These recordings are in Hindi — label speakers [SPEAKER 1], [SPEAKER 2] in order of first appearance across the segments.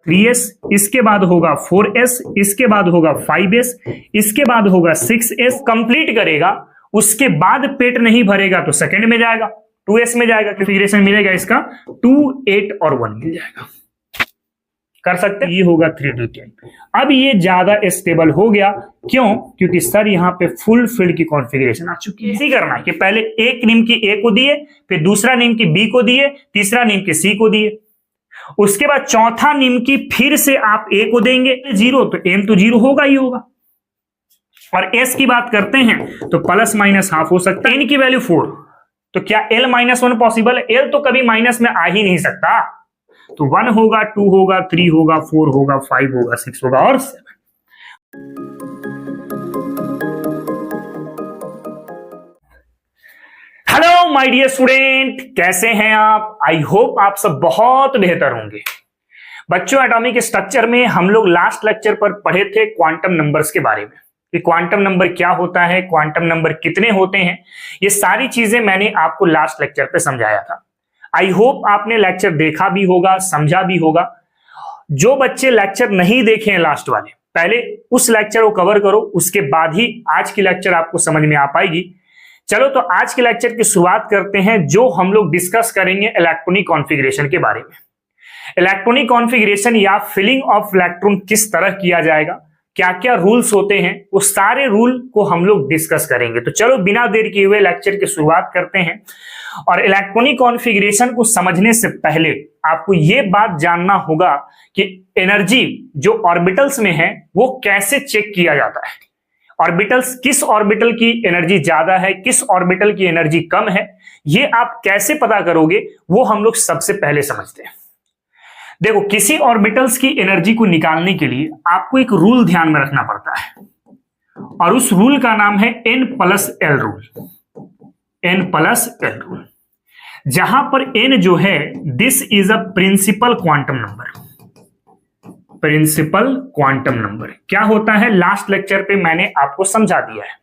[SPEAKER 1] 3s, इसके बाद होगा 4s, इसके बाद होगा 5s, इसके बाद होगा 6s। कंप्लीट करेगा, उसके बाद पेट नहीं भरेगा तो सेकंड में जाएगा, 2s में जाएगा। कॉन्फ़िगरेशन मिलेगा इसका 2, 8 और 1 मिल जाएगा। कर सकते हैं, ये होगा 3d10। अब ये ज्यादा स्टेबल हो गया, क्यों? क्योंकि सर यहाँ पे फुल फील्ड की कॉन्फ़िगरेशन आ चुकी है। इसी करना है कि पहले एक निम की ए को दिए, फिर दूसरा निम की बी को दिए, तीसरा निम की सी को दिए, उसके बाद चौथा निम की फिर से आप ए को देंगे 0, तो एम तो 0 होगा ही होगा। और एस की बात करते हैं तो प्लस माइनस हाफ हो सकता है। एन की वैल्यू 4, तो क्या एल -1 पॉसिबल है? एल तो कभी माइनस में आ ही नहीं सकता। तो 1 होगा, 2 होगा, 3 होगा, 4 होगा, 5 होगा, 6 होगा और 7। हेलो माय डियर स्टूडेंट, कैसे हैं आप? आई होप आप सब बहुत बेहतर होंगे। बच्चों, एटॉमिक स्ट्रक्चर में हम लोग लास्ट लेक्चर पर पढ़े थे क्वांटम नंबर्स के बारे में, कि क्वांटम नंबर क्या होता है, क्वांटम नंबर कितने होते हैं। ये सारी चीजें मैंने आपको लास्ट लेक्चर पे समझाया था। आई होप आपने लेक्चर देखा भी होगा, समझा भी होगा। जो बच्चे लेक्चर नहीं देखे हैं लास्ट वाले, पहले उस लेक्चर को कवर करो, उसके बाद ही आज की लेक्चर आपको समझ में आ पाएगी। चलो तो आज के लेक्चर की शुरुआत करते हैं, जो हम लोग डिस्कस करेंगे इलेक्ट्रॉनिक कॉन्फ़िगरेशन के बारे में। इलेक्ट्रॉनिक कॉन्फ़िगरेशन या फिलिंग ऑफ इलेक्ट्रॉन किस तरह किया जाएगा, क्या क्या रूल्स होते हैं, वो सारे रूल को हम लोग डिस्कस करेंगे। तो चलो बिना देर किए हुए लेक्चर की शुरुआत करते हैं। और इलेक्ट्रॉनिक कॉन्फ़िगरेशन को समझने से पहले आपको यह बात जानना होगा कि एनर्जी जो ऑर्बिटल्स में है वो कैसे चेक किया जाता है। ऑर्बिटल्स, किस ऑर्बिटल की एनर्जी ज्यादा है, किस ऑर्बिटल की एनर्जी कम है, ये आप कैसे पता करोगे, वो हम लोग सबसे पहले समझते हैं। देखो, किसी ऑर्बिटल्स की एनर्जी को निकालने के लिए आपको एक रूल ध्यान में रखना पड़ता है, और उस रूल का नाम है n+l रूल। n+l रूल, जहां पर n जो है, this is a principal quantum number. Principal quantum number क्या होता है, लास्ट लेक्चर पे मैंने आपको समझा दिया है।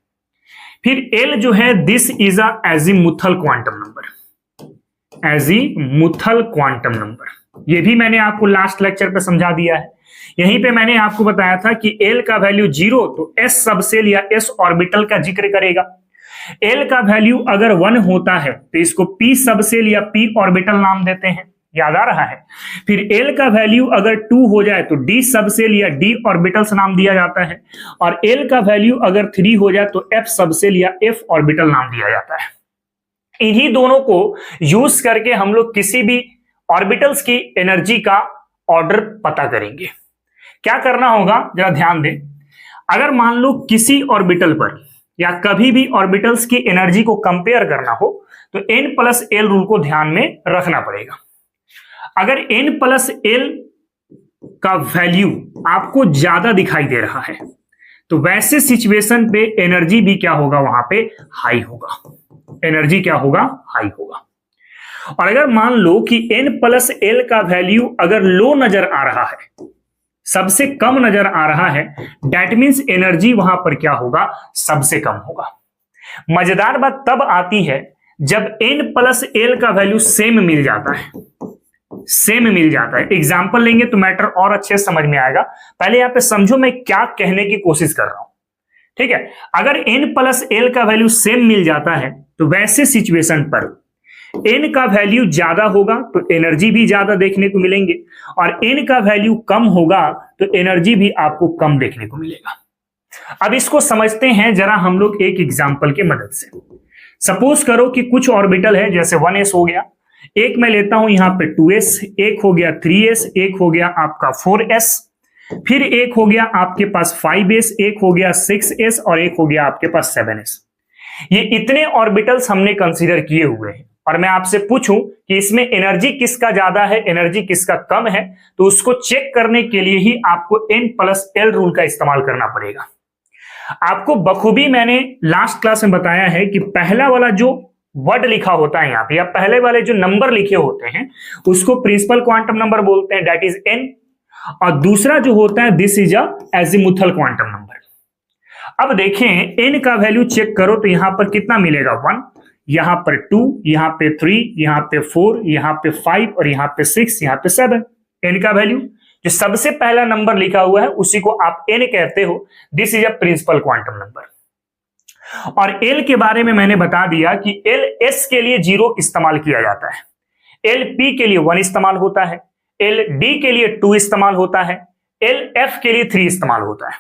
[SPEAKER 1] फिर l जो है, this is a azimuthal quantum number. Azimuthal quantum number, ये भी मैंने आपको लास्ट लेक्चर पे समझा दिया है। यहीं पे मैंने आपको बताया था कि l का वैल्यू 0 तो s सबसेल या s ऑर्बिटल का जिक्र करेगा। l का वैल्यू अगर 1 होता है तो इसको p सबसेल या p ऑर्बिटल नाम देते हैं, याद आ रहा है। फिर l का वैल्यू अगर 2 हो जाए तो d सबसेल या d ऑर्बिटल्स नाम दिया जाता है, और l का वैल्यू अगर 3 हो जाए तो f सबसेल या f ऑर्बिटल नाम दिया जाता है। इन्हीं दोनों को यूज करके हम लोग किसी भी ऑर्बिटल्स की एनर्जी का ऑर्डर पता करेंगे। क्या करना होगा, जरा ध्यान दें। अगर मान लो किसी ऑर्बिटल पर या कभी भी ऑर्बिटल्स की एनर्जी को कंपेयर करना हो तो n+l रूल को ध्यान में रखना पड़ेगा। अगर n+l का वैल्यू आपको ज्यादा दिखाई दे रहा है तो वैसे सिचुएशन पे एनर्जी भी क्या होगा, वहां पे हाई होगा। एनर्जी क्या होगा, हाई होगा। और अगर मान लो कि n+l का वैल्यू अगर लो नजर आ रहा है, सबसे कम नजर आ रहा है, दैट मींस एनर्जी वहां पर क्या होगा, सबसे कम होगा। मजेदार बात तब आती है जब n+l का वैल्यू सेम मिल जाता है। सेम मिल जाता है, एग्जांपल लेंगे तो मैटर और अच्छे से समझ में आएगा। पहले यहां पे समझो मैं क्या कहने की कोशिश कर रहा हूं, ठीक है। अगर n+l का वैल्यू सेम मिल जाता है तो वैसे सिचुएशन पर n का वैल्यू ज्यादा होगा तो एनर्जी भी ज्यादा देखने को मिलेंगे, और n का वैल्यू कम होगा तो एनर्जी भी आपको कम देखने को मिलेगा। अब इसको समझते हैं जरा हम लोग एक एग्जांपल के मदद से। सपोज करो कि कुछ ऑर्बिटल है, जैसे 1s हो गया, एक मैं लेता हूं यहां पे 2s, एक हो गया 3s, एक हो गया आपका 4s, फिर एक हो गया आपके पास 5s, एक हो गया 6s और एक हो गया आपके पास 7s। ये इतने ऑर्बिटल्स हमने कंसीडर किए हुए हैं, और मैं आपसे पूछूं कि इसमें एनर्जी किसका ज्यादा है, एनर्जी किसका कम है, तो उसको चेक करने के लिए ही आपको n+l रूल का इस्तेमाल करना पड़ेगा। आपको बखूबी मैंने लास्ट क्लास में बताया है कि पहला वाला जो वर्ड लिखा होता है यहाँ पे, या पहले वाले जो नंबर लिखे होते हैं, उसको प्रिंसिपल क्वांटम नंबर बोलते हैं, दैट इज n, और दूसरा जो होता है, this is a azimuthal quantum number. अब देखें, n का वैल्यू चेक करो तो यहां पर कितना मिलेगा, 1, यहां पर 2, यहां पे 3, यहां पे 4, यहां पे 5 और यहां पे 6, यहां पे 7। n का वैल्यू जो सबसे पहला नंबर लिखा हुआ है उसी को आप n कहते हो। This is a principal quantum number. और l के बारे में मैंने बता दिया कि l s के लिए 0 इस्तेमाल किया जाता है, l p के लिए 1 इस्तेमाल होता है, l d के लिए 2 इस्तेमाल होता है, l f के लिए 3 इस्तेमाल होता है।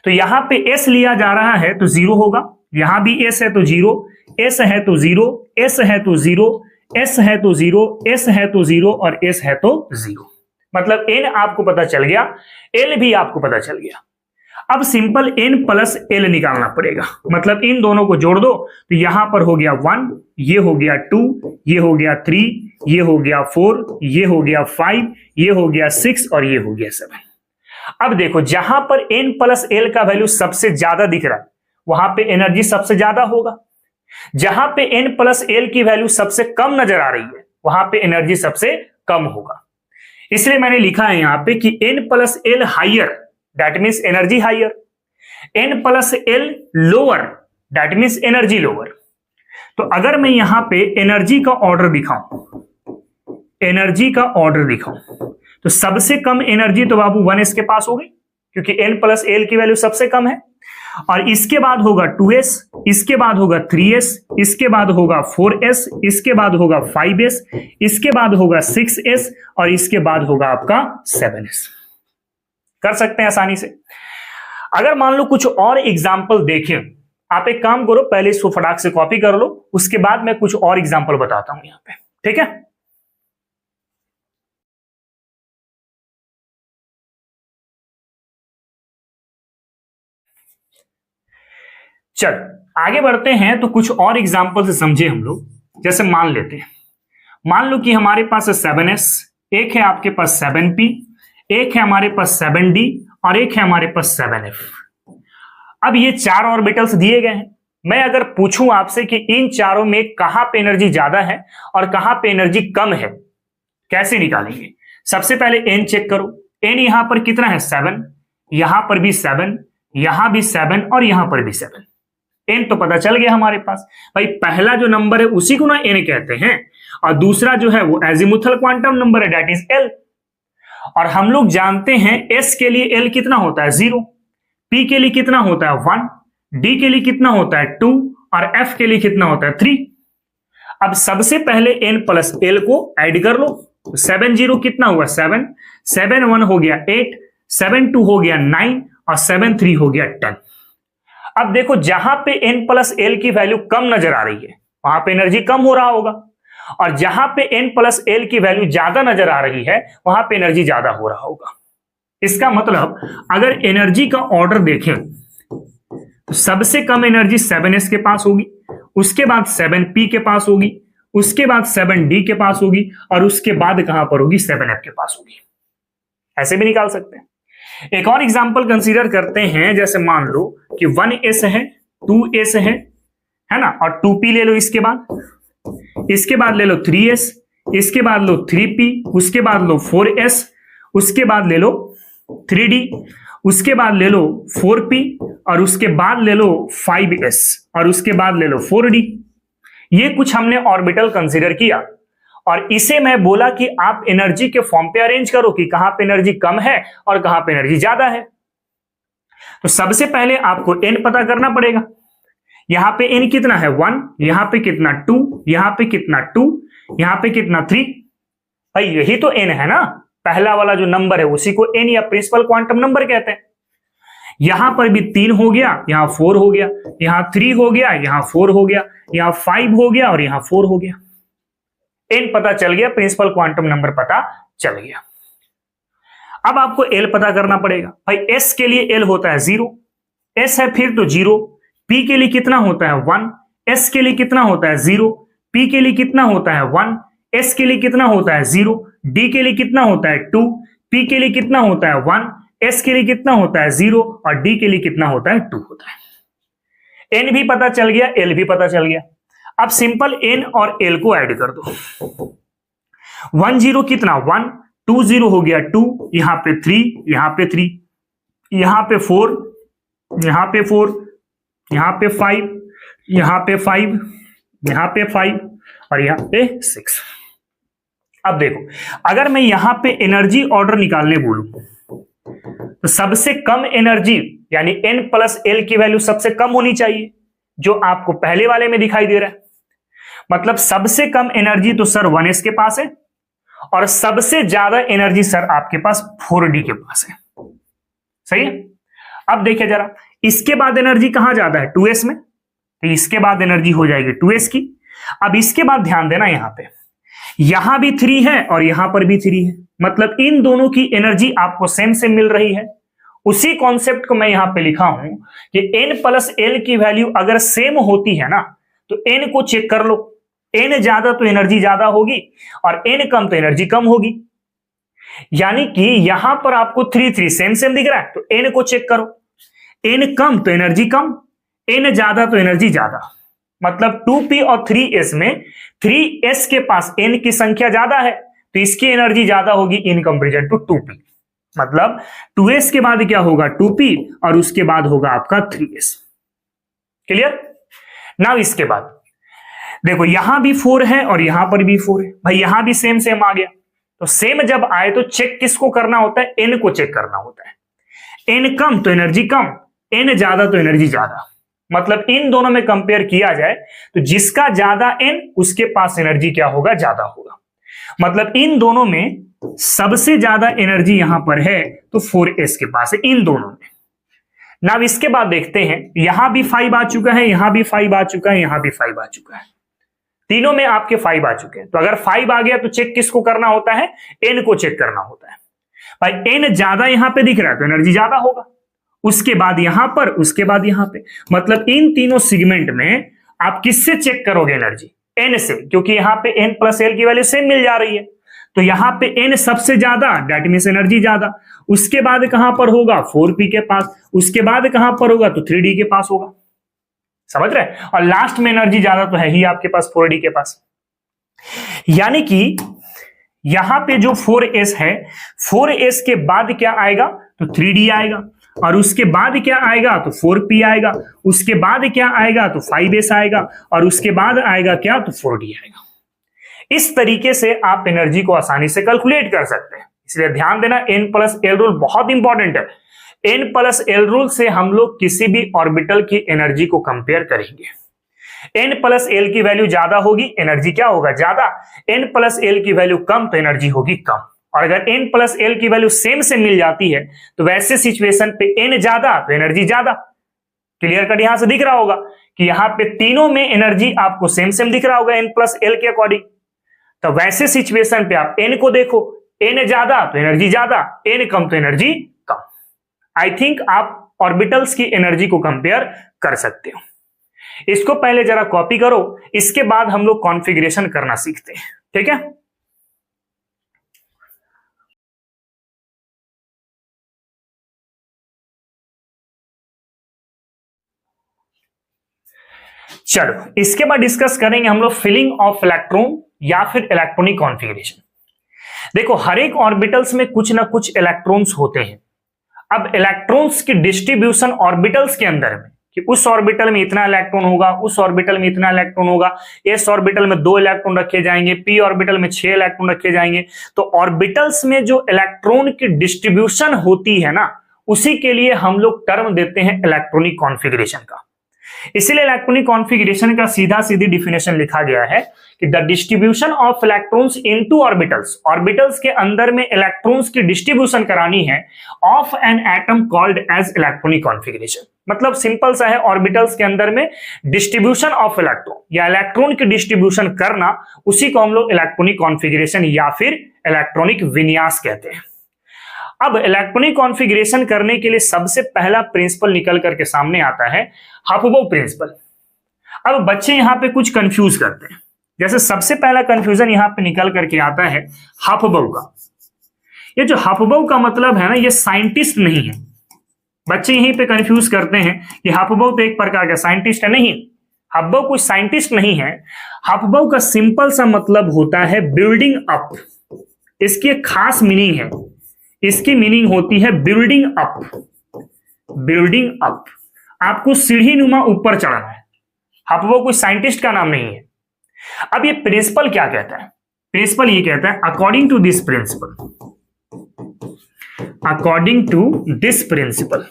[SPEAKER 1] तो यहां पे s लिया जा रहा है तो 0 होगा, यहां भी s है तो 0, s है तो 0, s है तो 0, s है तो 0, s है तो 0 और s है तो 0। मतलब n आपको पता चल गया, l भी आपको पता चल गया। अब सिंपल n प्लस l निकालना पड़ेगा, मतलब इन दोनों को जोड़ दो तो यहां पर हो गया 1, ये हो गया 2, ये हो गया 3, ये हो गया 4, ये हो गया 5, ये हो गया 6 और ये हो गया 7। अब देखो जहां पर n प्लस l का वैल्यू सबसे ज्यादा दिख रहा है वहां पे एनर्जी सबसे ज्यादा होगा, जहां पे n प्लस l की वैल्यू सबसे कम नजर आ रही है वहां पे एनर्जी सबसे कम होगा। इसलिए मैंने लिखा है यहां पे कि n plus l higher that means energy higher, n plus l lower that means energy lower. तो अगर मैं यहां पे एनर्जी का ऑर्डर दिखाऊं तो सबसे कम एनर्जी तो बाबू 1s के पास होगी क्योंकि n प्लस l की वैल्यू सबसे कम है, और इसके बाद होगा 2s, इसके बाद होगा 3s, इसके बाद होगा 4s, इसके बाद होगा 5s, इसके बाद होगा 6s और इसके बाद होगा आपका 7s। कर सकते हैं आसानी से। अगर मान लो कुछ और एग्जाम्पल देखें, आप एक काम करो पहले इसको फटाक से कॉपी कर लो, उसके बाद मैं कुछ और एग्जाम्पल बताता हूं यहां पे, ठीक है। चल आगे बढ़ते हैं तो कुछ और एग्जाम्पल से समझे हम लोग। जैसे मान लेते हैं, मान लो कि हमारे पास है 7s, एक है आपके पास 7p, एक है हमारे पास 7d और एक है हमारे पास 7f। अब ये 4 ऑर्बिटल्स दिए गए हैं। मैं अगर पूछूं आपसे कि इन चारों में कहां पे एनर्जी ज्यादा है और कहां पे एनर्जी कम है, कैसे निकालेंगे? सबसे पहले n चेक करो, n यहां पर कितना है 7, यहां पर भी 7, यहां भी 7 और यहां पर भी 7। n तो पता चल गया हमारे पास। भाई पहला जो नंबर है उसी को ना n कहते हैं, और दूसरा जो है वो एजीमुथल क्वांटम नंबर है दैट इज l। और हम लोग जानते हैं s के लिए l कितना होता है 0, p के लिए कितना होता है 1, d के लिए कितना होता है 2 और f के लिए कितना होता है 3। अब सबसे पहले n प्लस l को ऐड कर लो, 7 0 कितना हुआ 7, 7 1 हो गया 8, 7 2 हो गया 9 और 7 3 हो गया 10। अब देखो जहां पे n प्लस l की वैल्यू कम नजर आ रही है वहां पे एनर्जी कम हो रहा होगा, और जहां पे n प्लस l की वैल्यू ज्यादा नजर आ रही है वहां पे एनर्जी ज्यादा हो रहा होगा। इसका मतलब अगर एनर्जी का ऑर्डर देखें तो सबसे कम एनर्जी 7s के पास होगी, उसके बाद 7p के पास होगी, उसके बाद 7d के पास होगी और उसके बाद कहां पर होगी 7f के पास होगी। ऐसे भी निकाल सकते हैं। एक और एग्जांपल कंसीडर करते हैं, जैसे मान लो कि 1s है, 2s है ना, और 2p ले लो, इसके बाद ले लो 3s, इसके बाद लो 3p, उसके बाद लो 4s, उसके बाद ले लो 3d, उसके बाद ले लो 4p और उसके बाद ले लो 5s और उसके बाद ले लो 4d। ये कुछ हमने ऑर्बिटल कंसीडर किया और इसे मैं बोला कि आप एनर्जी के फॉर्म पे अरेंज करो कि कहां पे एनर्जी कम है और कहां पे एनर्जी ज्यादा है। तो सबसे पहले आपको n पता करना पड़ेगा। यहां पे n कितना है 1, यहां पे कितना 2, यहां पे कितना 2, यहां पे कितना 3। भाई यही तो n है ना, पहला वाला जो नंबर है उसी को n या प्रिंसिपल क्वांटम नंबर कहते हैं। यहां पर भी 3 हो गया, यहां 4 हो गया, यहां 3 हो गया, यहां 4 हो गया, यहां 5 हो गया और यहां 4 हो गया। n पता चल गया, प्रिंसिपल क्वांटम नंबर पता चल गया। अब आपको l पता करना पड़ेगा। भाई s के लिए l होता है 0, s है फिर तो 0, p के लिए कितना होता है 1, s के लिए कितना होता है 0, p के लिए कितना होता है 1, s के लिए कितना होता है 0, d के लिए कितना होता है 2, p के लिए कितना होता है 1, s के लिए कितना होता है 0 और d के लिए कितना होता है 2 होता है। n भी पता चल गया, l भी पता चल गया। अब सिंपल n और l को ऐड कर दो। 1 0 कितना 1, 2 0 हो गया 2, यहां पे 3, यहां पे 3, यहां पे 4, यहां पे 4, यहां पे 5, यहां पे 5, यहां पे 5 और यहां पे 6। अब देखो, अगर मैं यहां पे एनर्जी ऑर्डर निकालने बोलूं तो सबसे कम एनर्जी यानी n+l की वैल्यू सबसे कम होनी चाहिए, जो आपको पहले वाले में दिखाई दे रहा है। मतलब सबसे कम एनर्जी तो सर 1s के पास है और सबसे ज्यादा एनर्जी सर आपके पास 4d के पास है। सही है। अब देखिए जरा, इसके बाद एनर्जी कहां ज्यादा है? 2s में, तो इसके बाद एनर्जी हो जाएगी 2s की। अब इसके बाद ध्यान देना, यहां भी 3 है और यहां पर भी 3 है, मतलब इन दोनों की एनर्जी आपको सेम सेम मिल रही है। उसी कॉन्सेप्ट को मैं यहां पे लिखा हूं कि n+l की वैल्यू अगर सेम होती है ना, तो n को चेक कर लो, n ज्यादा तो एनर्जी ज्यादा होगी और n कम तो एनर्जी कम होगी। यानी कि यहां पर आपको 3 सेम सेम दिख रहा है, तो n को चेक करो, n कम तो एनर्जी कम, n ज्यादा तो एनर्जी ज्यादा। मतलब 2p और 3s में 3s के पास n की संख्या ज्यादा है, तो इसकी एनर्जी ज्यादा होगी इन कंपेरिजन टू 2p। मतलब 2s के बाद क्या होगा? 2p और उसके बाद होगा आपका 3s। क्लियर? नाउ इसके बाद देखो, यहां भी 4 है और यहां पर भी 4 है। भाई यहां भी सेम सेम आ गया, तो सेम जब आए तो चेक किसको करना होता है? n को चेक करना होता है। n कम तो एनर्जी कम, n ज्यादा तो एनर्जी ज्यादा। मतलब इन दोनों में कंपेयर किया जाए तो जिसका ज्यादा n उसके पास एनर्जी क्या होगा? ज्यादा होगा। मतलब इन दोनों में सबसे ज्यादा एनर्जी यहां पर है तो 4s के पास है, इन दोनों में। ना इसके बाद देखते हैं, यहां भी 5 आ चुका है, यहां भी 5 आ चुका है, यहां भी 5 आ चुका है, तीनों में आपके 5 आ चुके हैं। तो अगर 5 आ गया तो चेक किसको करना होता है? n को चेक करना होता है। भाई n ज्यादा यहां पे दिख रहा है तो एनर्जी ज्यादा होगा, उसके बाद यहां पर, उसके बाद यहां पे। मतलब इन तीनों सेगमेंट में आप किससे चेक करोगे एनर्जी? n से, क्योंकि यहां पे n+l की वैल्यू सेम मिल जा रही है। तो यहां पे n सबसे ज्यादा, दैट मींस एनर्जी ज्यादा। उसके बाद कहां पर होगा? 4p के पास। उसके बाद कहां पर होगा? तो 3d के पास होगा। समझ रहे? और लास्ट में एनर्जी ज्यादा तो है ही आपके पास 4d के पास। यानी कि यहां पे जो 4s है, 4s के बाद क्या आएगा? तो 3d आएगा, और उसके बाद क्या आएगा? तो 4p आएगा, उसके बाद क्या आएगा? तो 5s आएगा, और उसके बाद आएगा क्या? तो 4d आएगा। इस तरीके से आप एनर्जी को आसानी से कैलकुलेट कर सकते हैं। इसलिए ध्यान देना, n+l रूल बहुत इंपॉर्टेंट है। n+l रूल से हम लोग किसी भी ऑर्बिटल की एनर्जी को कंपेयर करेंगे। n+l की वैल्यू ज्यादा होगी, एनर्जी क्या होगा? ज्यादा। n+l की वैल्यू कम तो एनर्जी होगी कम। और अगर n+l की वैल्यू सेम से मिल जाती है तो वैसे सिचुएशन पे n ज्यादा तो एनर्जी ज्यादा। क्लियर कट यहां से दिख रहा होगा कि यहां पे तीनों में एनर्जी आपको सेम सेम दिख रहा होगा n+l के अकॉर्डिंग। तो वैसे सिचुएशन पे आप n को देखो, n ज्यादा तो एनर्जी ज्यादा, n कम तो एनर्जी कम। आई थिंक आप ऑर्बिटल्स की एनर्जी को कंपेयर कर सकते हो। इसको पहले जरा कॉपी करो, इसके बाद हम लोग कॉन्फ़िगरेशन करना सीखते हैं। ठीक है? चलो, इसके बाद डिस्कस करेंगे हम लोग फिलिंग ऑफ इलेक्ट्रॉन या फिर इलेक्ट्रॉनिक कॉन्फ़िगरेशन। देखो, हर एक ऑर्बिटल्स में कुछ ना कुछ इलेक्ट्रॉन्स होते हैं। अब इलेक्ट्रॉन्स की डिस्ट्रीब्यूशन ऑर्बिटल्स के अंदर में, कि उस ऑर्बिटल में इतना इलेक्ट्रॉन होगा, उस ऑर्बिटल में इतना इलेक्ट्रॉन होगा, एस ऑर्बिटल में 2 इलेक्ट्रॉन रखे जाएंगे, पी ऑर्बिटल में 6 इलेक्ट्रॉन रखे जाएंगे। तो ऑर्बिटल्स में जो इलेक्ट्रॉन की डिस्ट्रीब्यूशन होती है ना, उसी के लिए हम लोग टर्म देते हैं इलेक्ट्रॉनिक कॉन्फ़िगरेशन का। इसीलिए इलेक्ट्रॉनिक कॉन्फ़िगरेशन का सीधा सीधी डिफिनेशन लिखा गया है कि the distribution of electrons into orbitals, orbitals के अंदर में इलेक्ट्रॉन्स की डिस्ट्रीब्यूशन करानी है of an atom called as electronic configuration. मतलब सिंपल सा है, ऑर्बिटल्स के अंदर में डिस्ट्रीब्यूशन ऑफ इलेक्ट्रॉन या इलेक्ट्रॉन की डिस्ट्रीब्यूशन करना, उसी को हम लोग इलेक्ट्रॉनिक कॉन्फ़िगरेशन या फिर इलेक्ट्रॉनिक विन्यास कहते हैं। अब इलेक्ट्रॉनिक कॉन्फ़िगरेशन करने के लिए सबसे पहला प्रिंसिपल निकल करके सामने आता है, हाफबर्ग प्रिंसिपल। अब बच्चे यहां पे कुछ कंफ्यूज करते हैं। जैसे सबसे पहला कंफ्यूजन यहां पे निकल करके आता है हाफबर्ग का। ये जो हाफबर्ग का मतलब है ना, ये साइंटिस्ट नहीं है। बच्चे यहीं पे कंफ्यूज करते हैं कि हाफबर्ग तो एक प्रकार का साइंटिस्ट है। नहीं, हाफबर्ग कोई साइंटिस्ट नहीं है। हाफबर्ग का सिंपल सा मतलब होता है बिल्डिंग अप। इसकी एक खास मीनिंग है, इसकी मीनिंग होती है बिल्डिंग अप। बिल्डिंग अप, आपको सीढ़ी नुमा ऊपर चढ़ना है। हाफबर्ग कोई साइंटिस्ट का नाम नहीं है। अब ये प्रिंसिपल क्या कहता है? प्रिंसिपल ये कहता है according to this principle, according to this principle,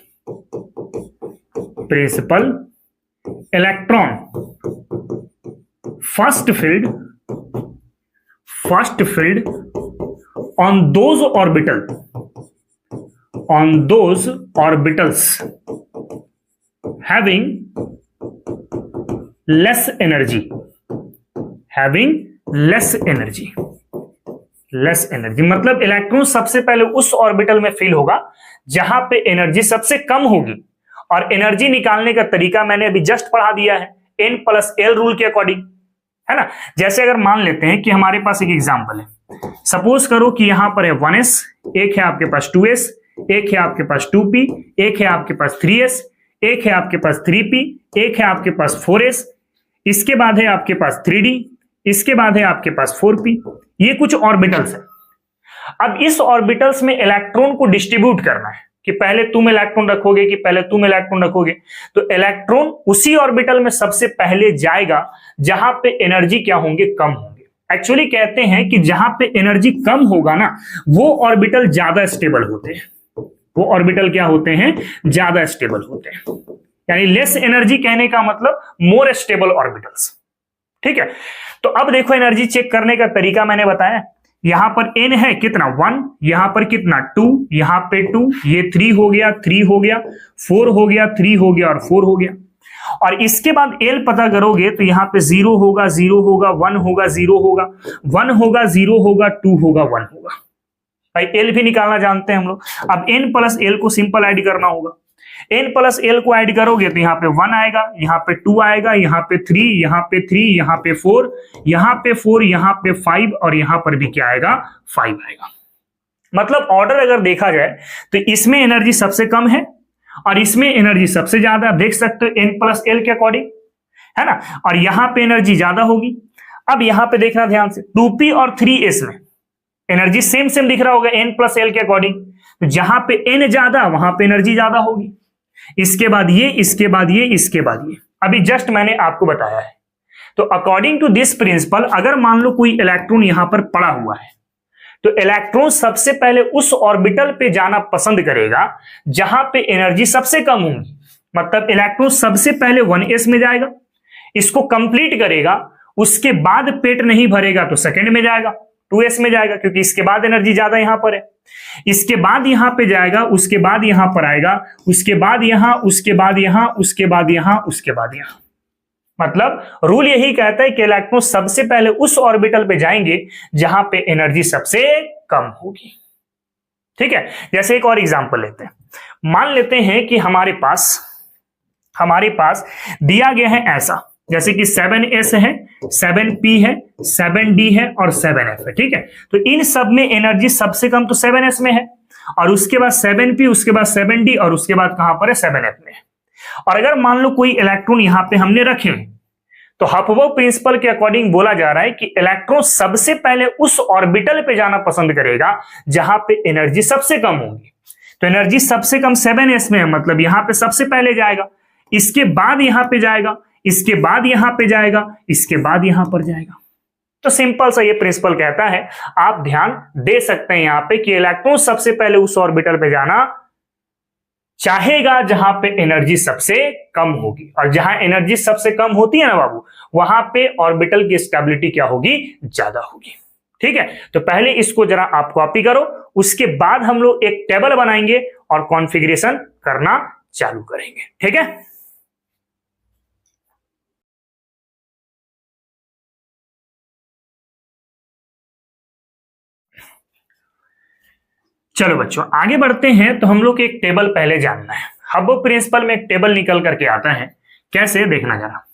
[SPEAKER 1] electron first filled on those orbitals having less energy, मतलब इलेक्ट्रॉन सबसे पहले उस ऑर्बिटल में फिल होगा जहां पे एनर्जी सबसे कम होगी, और एनर्जी निकालने का तरीका मैंने अभी जस्ट पढ़ा दिया है N+L रूल के अकॉर्डिंग, है ना। जैसे अगर मान लेते हैं कि हमारे पास एक एग्जांपल है, सपोज करो कि यहां पर है 1s, एक है आपके पास 2s, एक है आपके पास 2p, एक है आपके पास 3s, एक है आपके पास 3p, एक है आपके पास 4s, इसके बाद है आपके पास 3d, इसके बाद है आपके पास 4p। ये कुछ ऑर्बिटल्स है। अब इस ऑर्बिटल्स में इलेक्ट्रॉन को डिस्ट्रीब्यूट करना है कि पहले तुम इलेक्ट्रॉन रखोगे कि पहले तुम इलेक्ट्रॉन रखोगे, तो इलेक्ट्रॉन उसी ऑर्बिटल में सबसे पहले जाएगा जहां पे एनर्जी क्या होंगे, कम होंगे। एक्चुअली कहते हैं कि जहां पे एनर्जी कम होगा ना, वो ऑर्बिटल ज्यादा स्टेबल होते हैं, वो ऑर्बिटल क्या होते हैं, ज्यादा स्टेबल होते हैं। यानी लेस एनर्जी कहने का मतलब मोर स्टेबल ऑर्बिटल्स, ठीक है। तो अब देखो एनर्जी चेक करने का तरीका मैंने बताया, यहां पर n है कितना 1, यहां पर कितना 2, यहां पे 2, ये 3 हो गया, 3 हो गया, 4 हो गया, 3 हो गया और 4 हो गया। और इसके बाद L पता करोगे तो यहां पे 0 होगा, 0 होगा, 1 होगा, 0 होगा, 1 होगा, 0 होगा, 2 होगा, 1 होगा। भाई L भी निकालना जानते हैं हम लोग। अब N+L को सिंपल ऐड करना होगा। N+L को ऐड करोगे तो यहाँ पे 1 आएगा, यहाँ पे 2 आएगा, यहाँ पे 3, यहाँ पे 3, यहाँ पे 4, यहाँ पे 4, यहाँ पे 5 और यहाँ पर भी क्या आएगा, 5 आएगा। मतलब ऑर्डर अगर देखा जाए तो इसमें एनर्जी सबसे कम है और इसमें एनर्जी सबसे ज्यादा। आप देख सकते हो N+L के अकॉर्डिंग, है ना। और यहाँ पे एनर्जी ज्यादा होगी। अब यहाँ पे देखना ध्यान से, 2p और 3s में एनर्जी सेम दिख रहा होगा N+L के अकॉर्डिंग। तो जहां पे n ज्यादा वहां पे एनर्जी ज्यादा होगी। इसके बाद ये, इसके बाद ये, इसके बाद ये, अभी जस्ट मैंने आपको बताया है। तो अकॉर्डिंग टू दिस प्रिंसिपल, अगर मान लो कोई इलेक्ट्रॉन यहां पर पड़ा हुआ है तो इलेक्ट्रॉन सबसे पहले उस ऑर्बिटल पे जाना पसंद करेगा जहां पे एनर्जी सबसे कम होगी। मतलब इलेक्ट्रॉन सबसे पहले 1s में जाएगा, इसको कंप्लीट करेगा, उसके बाद पेट नहीं भरेगा तो सेकंड में जाएगा, 2s में जाएगा, क्योंकि इसके बाद एनर्जी ज्यादा यहां पर है। इसके बाद यहां पे जाएगा, उसके बाद यहां पर आएगा, उसके बाद यहां, उसके बाद यहां, उसके बाद यहां, उसके बाद यहां। मतलब रूल यही कहता है कि इलेक्ट्रॉन सबसे पहले उस ऑर्बिटल पे जाएंगे जहां पे एनर्जी सबसे कम होगी, ठीक है। जैसे एक और एग्जांपल लेते हैं। मान लेते हैं कि हमारे पास दिया गया है ऐसा, जैसे कि 7s है, 7p है, 7d है और 7f है, ठीक है। तो इन सब में एनर्जी सबसे कम तो 7s में है, और उसके बाद 7p, उसके बाद 7d और उसके बाद कहां पर है, 7f में है। और अगर मान लो कोई इलेक्ट्रॉन यहां पे हमने रखे तो हफबो प्रिंसिपल के अकॉर्डिंग बोला जा रहा है कि इलेक्ट्रॉन सबसे पहले उस ऑर्बिटल पे जाना पसंद करेगा जहां पे एनर्जी सबसे कम होगी। तो एनर्जी सबसे कम 7s में है, मतलब यहां पे सबसे पहले जाएगा, इसके बाद यहां पे जाएगा, इसके बाद यहां पे जाएगा, इसके बाद यहां पर जाएगा। तो सिंपल सा ये प्रिंसिपल कहता है, आप ध्यान दे सकते हैं यहां पे कि इलेक्ट्रॉन सबसे पहले उस ऑर्बिटल पे जाना चाहेगा जहां पे एनर्जी सबसे कम होगी, और जहां एनर्जी सबसे कम होती है ना बाबू, वहां पे ऑर्बिटल की स्टेबिलिटी क्या होगी, ज्यादा होगी, ठीक है। तो पहले इसको जरा आप कॉपी करो, उसके बाद हम लोग एक टेबल बनाएंगे और कॉन्फ़िगरेशन करना चालू करेंगे, ठीक है। चलो बच्चों आगे बढ़ते हैं। तो हम लोग को एक टेबल पहले जानना है। हब्बो प्रिंसिपल में एक टेबल निकल करके आता है, कैसे देखना जरा।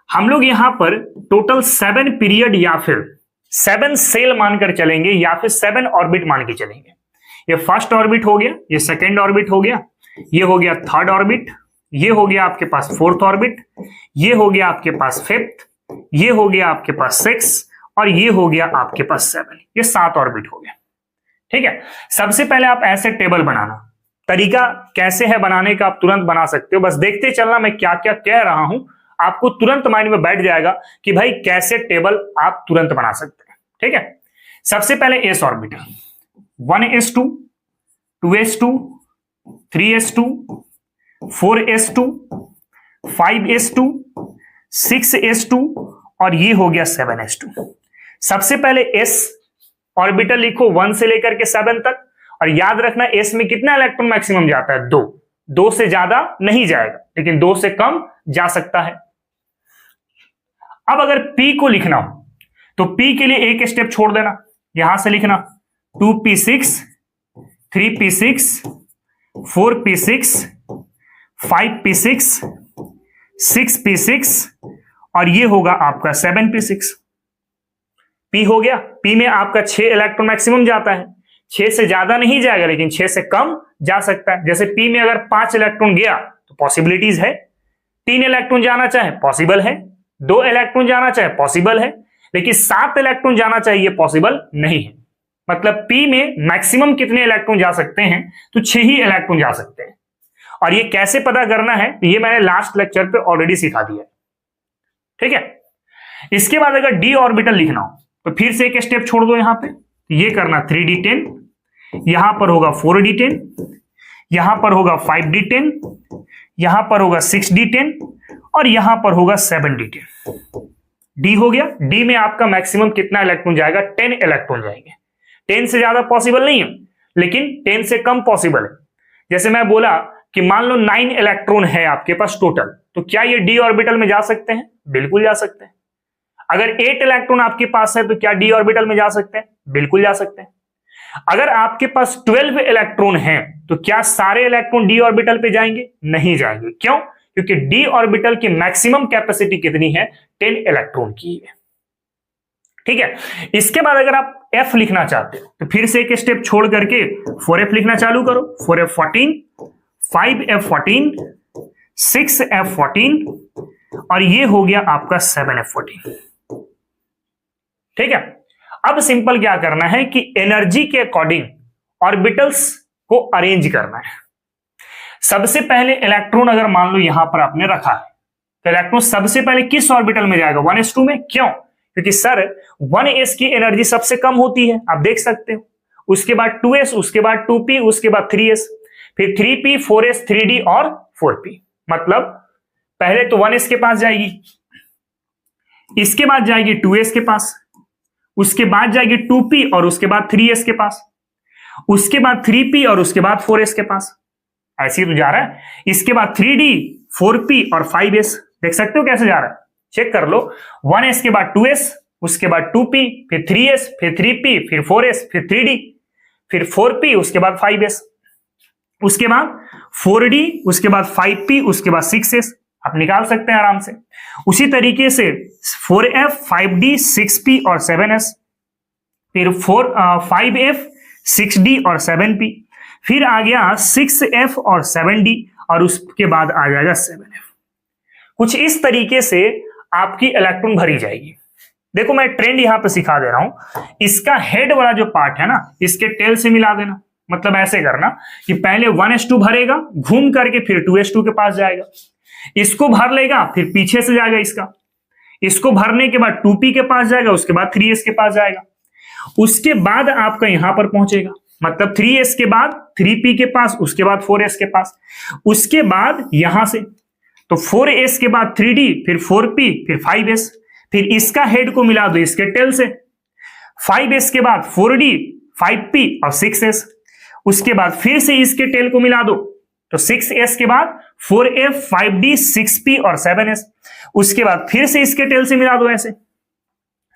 [SPEAKER 1] हम लोग यहां पर टोटल 7 पीरियड या फिर 7 सेल मानकर चलेंगे या फिर 7 ऑर्बिट मान के चलेंगे। ये फर्स्ट ऑर्बिट हो गया, ये सेकेंड ऑर्बिट हो गया, ये हो गया थर्ड ऑर्बिट, ये हो गया आपके पास फोर्थ ऑर्बिट, ये हो गया आपके पास फिफ्थ, ये हो गया आपके पास 6 और ये हो गया आपके पास 7। ये 7 ऑर्बिट हो गया, ठीक है। सबसे पहले आप ऐसे टेबल बनाना, तरीका कैसे है बनाने का आप तुरंत बना सकते हो, बस देखते चलना मैं क्या क्या कह रहा हूं, आपको तुरंत माइंड में बैठ जाएगा कि भाई कैसे टेबल आप तुरंत बना सकते हैं, ठीक है, सबसे पहले S orbital 1s2 2s2 3s2 4s2 5s2 6s2 और ये हो गया 7s2। सबसे पहले एस ऑर्बिटल लिखो 1 से लेकर के 7 तक, और याद रखना एस में कितना इलेक्ट्रॉन मैक्सिमम जाता है? 2। 2 से ज्यादा नहीं जाएगा, लेकिन 2 से कम जा सकता है। अब अगर पी को लिखना हो तो पी के लिए एक स्टेप छोड़ देना, यहां से लिखना 2p6 3p6 4p6 5p6 6p6 और ये होगा आपका 7p6। पी हो गया। पी में आपका 6 इलेक्ट्रॉन मैक्सिमम जाता है, 6 से ज्यादा नहीं जाएगा लेकिन 6 से कम जा सकता है। जैसे पी में अगर 5 इलेक्ट्रॉन गया तो पॉसिबिलिटीज है, 3 इलेक्ट्रॉन जाना चाहे पॉसिबल है, 2 इलेक्ट्रॉन जाना चाहे पॉसिबल है, लेकिन 7 इलेक्ट्रॉन जाना चाहिए पॉसिबल नहीं है। मतलब पी में मैक्सिमम कितने इलेक्ट्रॉन जा सकते हैं? तो 6 ही इलेक्ट्रॉन जा सकते हैं। और ये कैसे पता करना है तो ये मैंने लास्ट लेक्चर पे ऑलरेडी सिखा दिया है, ठीक है। इसके बाद अगर डी ऑर्बिटल लिखना हो तो फिर से एक स्टेप छोड़ दो, यहां पे ये करना 3d10, यहां पर होगा 4d10, यहां पर होगा 5d10, यहां पर होगा 6d10 और यहां पर होगा 7d10। डी हो गया। डी में आपका मैक्सिमम कितना इलेक्ट्रॉन जाएगा? 10 इलेक्ट्रॉन जाएंगे। 10 से ज्यादा पॉसिबल नहीं है लेकिन 10 से कम पॉसिबल है। जैसे मैं बोला कि मान लो 9 इलेक्ट्रॉन है आपके पास टोटल, तो क्या ये डी ऑर्बिटल में जा सकते हैं? बिल्कुल जा सकते हैं। अगर 8 इलेक्ट्रॉन आपके पास है तो क्या डी ऑर्बिटल में जा सकते हैं? बिल्कुल जा सकते हैं। अगर आपके पास 12 इलेक्ट्रॉन है तो क्या सारे इलेक्ट्रॉन डी ऑर्बिटल पे जाएंगे? नहीं जाएंगे। क्यों? क्योंकि डी ऑर्बिटल की मैक्सिमम कैपेसिटी कितनी है? 10 इलेक्ट्रॉन की है, ठीक है। इसके बाद अगर आप एफ लिखना चाहते हो तो फिर से एक स्टेप छोड़ करके 4f लिखना चालू करो। 4f14 5f14 6f14 और ये हो गया आपका 7f14, ठीक है। अब सिंपल क्या करना है कि एनर्जी के अकॉर्डिंग ऑर्बिटल्स को अरेंज करना है। सबसे पहले इलेक्ट्रॉन अगर मान लो यहां पर आपने रखा है तो इलेक्ट्रॉन सबसे पहले किस ऑर्बिटल में जाएगा? 1s2 में। क्यों? क्योंकि सर 1s की एनर्जी सबसे कम होती है, आप देख सकते हो। उसके बाद 2s, उसके बाद 2p, उसके बाद 3s, फिर 3p 4s 3d और 4p। मतलब पहले तो 1s के पास जाएगी, इसके बाद जाएगी 2s के पास, उसके बाद जाएगी 2p और उसके बाद 3s के पास, उसके बाद 3p और उसके बाद 4s के पास। ऐसे ही तो जा रहा है। इसके बाद 3d 4p और 5s। देख सकते हो कैसे जा रहा है, चेक कर लो। 1s के बाद 2s, उसके बाद 2p, फिर 3s, फिर 3p, फिर 4s, फिर 3d, फिर 4p, उसके बाद 5s, उसके बाद 4d, उसके बाद 5p, उसके बाद 6s। आप निकाल सकते हैं आराम से। उसी तरीके से 4f 5d 6p और 7s, फिर 5f 6d और 7p, फिर आ गया 6f और 7d और उसके बाद आ जाएगा 7f। कुछ इस तरीके से आपकी इलेक्ट्रॉन भरी जाएगी। देखो मैं ट्रेंड यहां पे सिखा दे रहा हूं। इसका हेड वाला जो पार्ट है ना, इसके टेल से मिला देना। मतलब ऐसे करना कि पहले 1s2 भरेगा, घूम करके फिर 2s2 के पास जाएगा, इसको भर लेगा, फिर पीछे से जाएगा इसको भरने के बाद 2p के पास जाएगा, उसके बाद 3s के पास जाएगा, उसके बाद आपका यहां पर पहुंचेगा। मतलब 3s के बाद 3p के पास, उसके बाद 4s के पास, उसके बाद यहां से तो 4s के बाद 3d, फिर 4p, फिर 5s, फिर इसका हेड को मिला दो इसके टेल से, 5s के बाद 4d 5p और 6s, उसके बाद फिर से इसके टेल को मिला दो तो 6s के बाद 4f 5d 6p और 7s, उसके बाद फिर से इसके टेल से मिला दो। ऐसे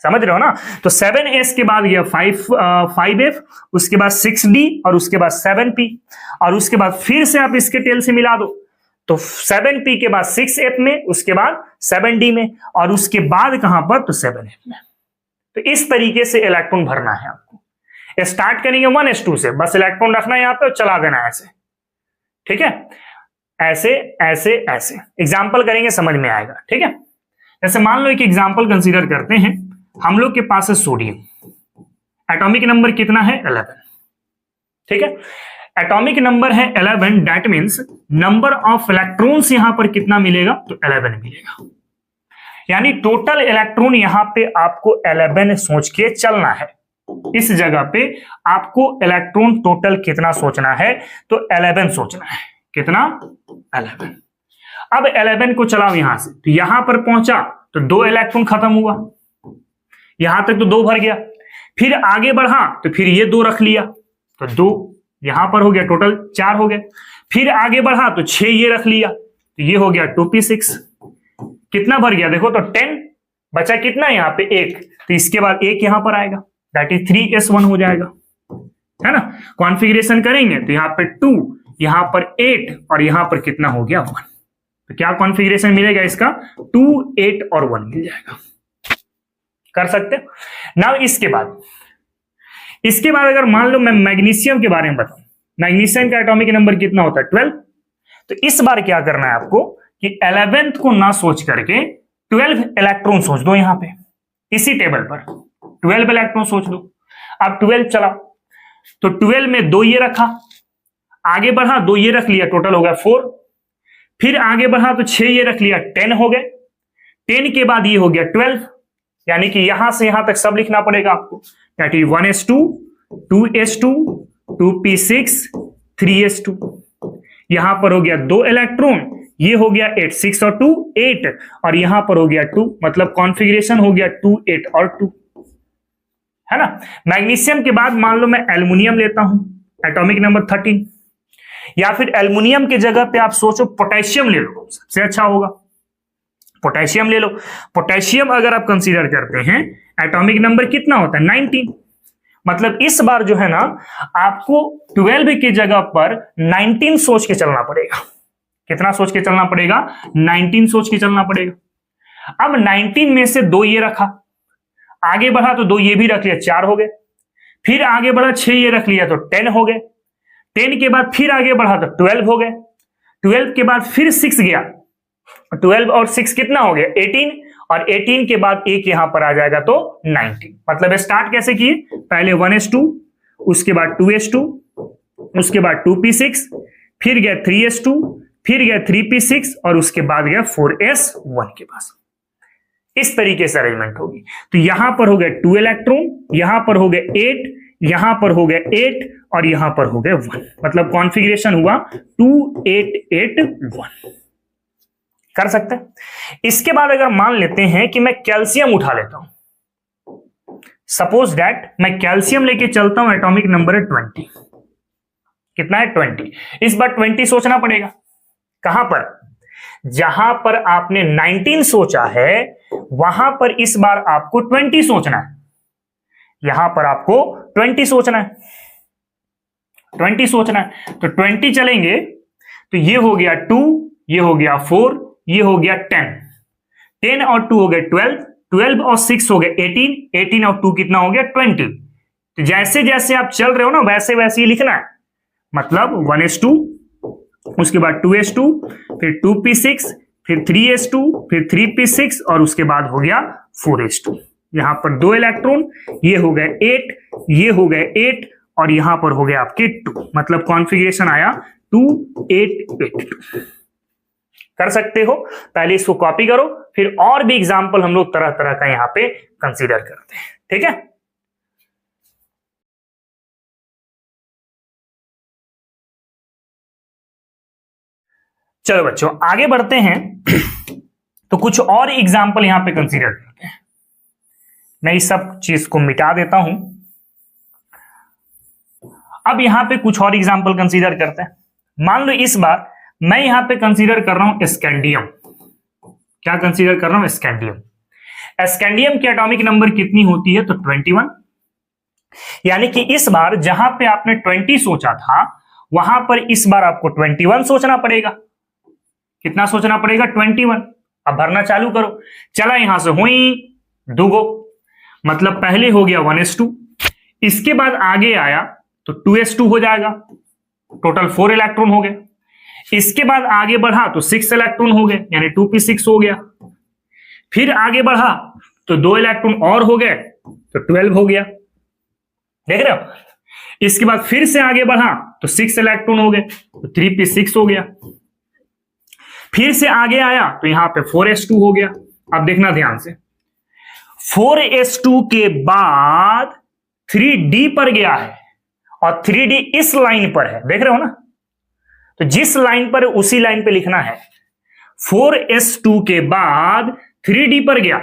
[SPEAKER 1] समझ रहे हो ना। तो 7s के बाद ये 5f, उसके बाद 6d और उसके बाद 7p और उसके बाद फिर से आप इसके टेल से मिला दो तो 7p के बाद 6f में, उसके बाद 7d में और उसके बाद कहां पर? तो 7f में। तो इस तरीके से इलेक्ट्रॉन भरना है आपको। स्टार्ट करेंगे 1s2 से, बस इलेक्ट्रॉन रखना है यहां पे और चला देना है ऐसे, ठीक है। ऐसे ऐसे ऐसे एग्जाम्पल करेंगे, समझ में आएगा, ठीक है। जैसे मान लो एक एग्जाम्पल कंसीडर करते हैं। हम लोग के पास है सोडियम, एटॉमिक नंबर कितना है? 11, ठीक है। एटॉमिक नंबर है 11, that means number of electrons यहां पर कितना मिलेगा? तो 11 मिलेगा। यानी टोटल इलेक्ट्रॉन यहां पे आपको 11 सोच के चलना है। इस जगह पे आपको इलेक्ट्रॉन टोटल कितना सोचना है, तो 11 सोचना है। कितना? 11। अब 11 को चलाओ यहां से, तो यहां पर पहुंचा तो 2 इलेक्ट्रॉन खत्म हुआ, यहां तक तो 2 भर गया। फिर आगे बढ़ा तो फिर ये 2 रख लिया, तो 2 यहां पर हो गया, टोटल 4 हो गए। फिर आगे बढ़ा तो 6 ये रख लिया, तो ये हो गया 2p6। कितना भर गया देखो, तो 10 बचा। कितना यहां पे? 1, तो इसके बाद 1 यहां पर आएगा, दैट इज 3s1 हो जाएगा, है ना। कॉन्फ़िगरेशन करेंगे तो यहां पे 2, यहां पर 8 और यहां पर कितना हो गया? 1। तो क्या कॉन्फ़िगरेशन मिलेगा इसका? 2, 8 और 1 मिल जाएगा। कर सकते हो। नाउ इसके बाद अगर मान लो मैं मैग्नीशियम के बारे में बताऊं, मैग्नीशियम का एटॉमिक नंबर कितना होता है? 12। तो इस बार क्या करना है आपको कि 11th को ना सोच करके 12 इलेक्ट्रॉन सोच दो। यहां पे इसी टेबल पर 12 इलेक्ट्रॉन सोच दो। अब 12 चला तो 12 में 2 ये रखा, आगे बढ़ा 2 ये रख लिया, टोटल हो गया 4। फिर आगे बढ़ा तो 6 ये रख लिया, 10 हो गए। 10 के बाद ये हो गया 12, यानी कि यहां से यहां तक सब लिखना पड़ेगा आपको, that is 1s2, 2s2, 2p6, 3s2। यहां पर हो गया 2 इलेक्ट्रॉन, ये हो गया 8, 6 और 2 8, और यहां पर हो गया 2, मतलब कॉन्फ़िगरेशन हो गया 2, 8 और 2, है ना। मैग्नीशियम के बाद मान लो मैं एल्युमिनियम लेता हूं, एटॉमिक नंबर 13, या फिर एल्युमिनियम की जगह पे आप सोचो पोटेशियम ले लो, सबसे अच्छा होगा। पोटेशियम ले लो। पोटेशियम अगर आप कंसीडर करते हैं, एटॉमिक नंबर कितना होता है? 19। मतलब इस बार जो है ना, आपको 12 की जगह पर 19 सोच के चलना पड़ेगा। कितना सोच के चलना पड़ेगा? 19 सोच के चलना पड़ेगा। अब 19 में से 2 ये रखा, आगे बढ़ा तो 2 ये भी रख लिया, 4 हो गए। फिर आगे बढ़ा 6 ये रख लिया, तो 10 हो गए। 10 के बाद फिर आगे बढ़ा तो 12 हो गए। 12 के बाद फिर 6 गया, 12 और 6 कितना हो गया? 18, और 18 के बाद एक यहां पर आ जाएगा तो 19। मतलब स्टार्ट कैसे किए? पहले 1s2, उसके बाद 2s2, उसके बाद 2p6, फिर गया 3s2, फिर गया 3p6 और उसके बाद गया 4s1 के पास। इस तरीके से अरेंजमेंट होगी। तो यहां पर हो गए 2 इलेक्ट्रॉन, यहां पर हो गए 8, यहां पर हो गए 8 और यहां पर हो गए 1, मतलब कॉन्फ़िगरेशन हुआ 2, 8, 8, 1। कर सकते हैं। इसके बाद अगर मान लेते हैं कि मैं कैल्शियम उठा लेता हूं, सपोज दैट मैं कैल्शियम लेके चलता हूं, एटॉमिक नंबर है 20। कितना है? 20। इस बार 20 सोचना पड़ेगा। कहां पर? जहां पर आपने 19 सोचा है वहां पर इस बार आपको 20 सोचना है। यहां पर आपको 20 सोचना है, 20 सोचना है। तो 20 चलेंगे तो ये हो गया 2, ये हो गया 4, ये हो गया 10, 10 और 2 हो गए 12, 12 और 6 हो गए 18, 18 और 2 कितना हो गया? 20। तो जैसे जैसे आप चल रहे हो ना, वैसे वैसे ही लिखना है। मतलब 1s2, उसके बाद 2s2, फिर 2p6, फिर 3s2, फिर 3p6 और उसके बाद हो गया 4s2। यहां पर 2 इलेक्ट्रॉन, ये हो गए 8, ये हो गए 8 और यहां पर हो गया आपके 2, मतलब कॉन्फ़िगरेशन आया 2, 8, 8, 2। कर सकते हो। पहले इसको कॉपी करो, फिर और भी एग्जाम्पल हम लोग तरह तरह का यहां पे कंसीडर करते हैं। ठीक है। चलो बच्चों आगे बढ़ते हैं। तो कुछ और एग्जाम्पल यहां पे कंसीडर करते हैं। मैं इस सब चीज को मिटा देता हूं। अब यहां पे कुछ और एग्जाम्पल कंसीडर करते हैं। मान लो इस बार मैं यहां पे कंसीडर कर रहा हूं स्कैंडियम। क्या कंसीडर कर रहा हूं? स्कैंडियम। स्कैंडियम की एटॉमिक नंबर कितनी होती है? तो 21। यानी कि इस बार जहां पे आपने 20 सोचा था, वहां पर इस बार आपको 21 सोचना पड़ेगा। कितना सोचना पड़ेगा? 21। अब भरना चालू करो। चला यहां से हुई 2, मतलब पहले हो गया 1s2, इसके बाद आगे आया तो 2s2 हो जाएगा, टोटल 4 इलेक्ट्रॉन हो गए। इसके बाद आगे बढ़ा तो 6 इलेक्ट्रॉन हो गए, यानी 2p6 हो गया। फिर आगे बढ़ा तो 2 इलेक्ट्रॉन और हो गए, तो 12 हो गया। देख रहे हो? इसके बाद फिर से आगे बढ़ा तो 6 इलेक्ट्रॉन हो गए, तो 3p6 हो गया। फिर से आगे आया तो यहां पे 4s2 हो गया, अब देखना ध्यान से, 4s2 के बाद 3d पर गया है और 3d इस लाइन पर है, देख रहे हो ना, तो जिस लाइन पर उसी लाइन पे लिखना है। 4s2 के बाद 3d पर गया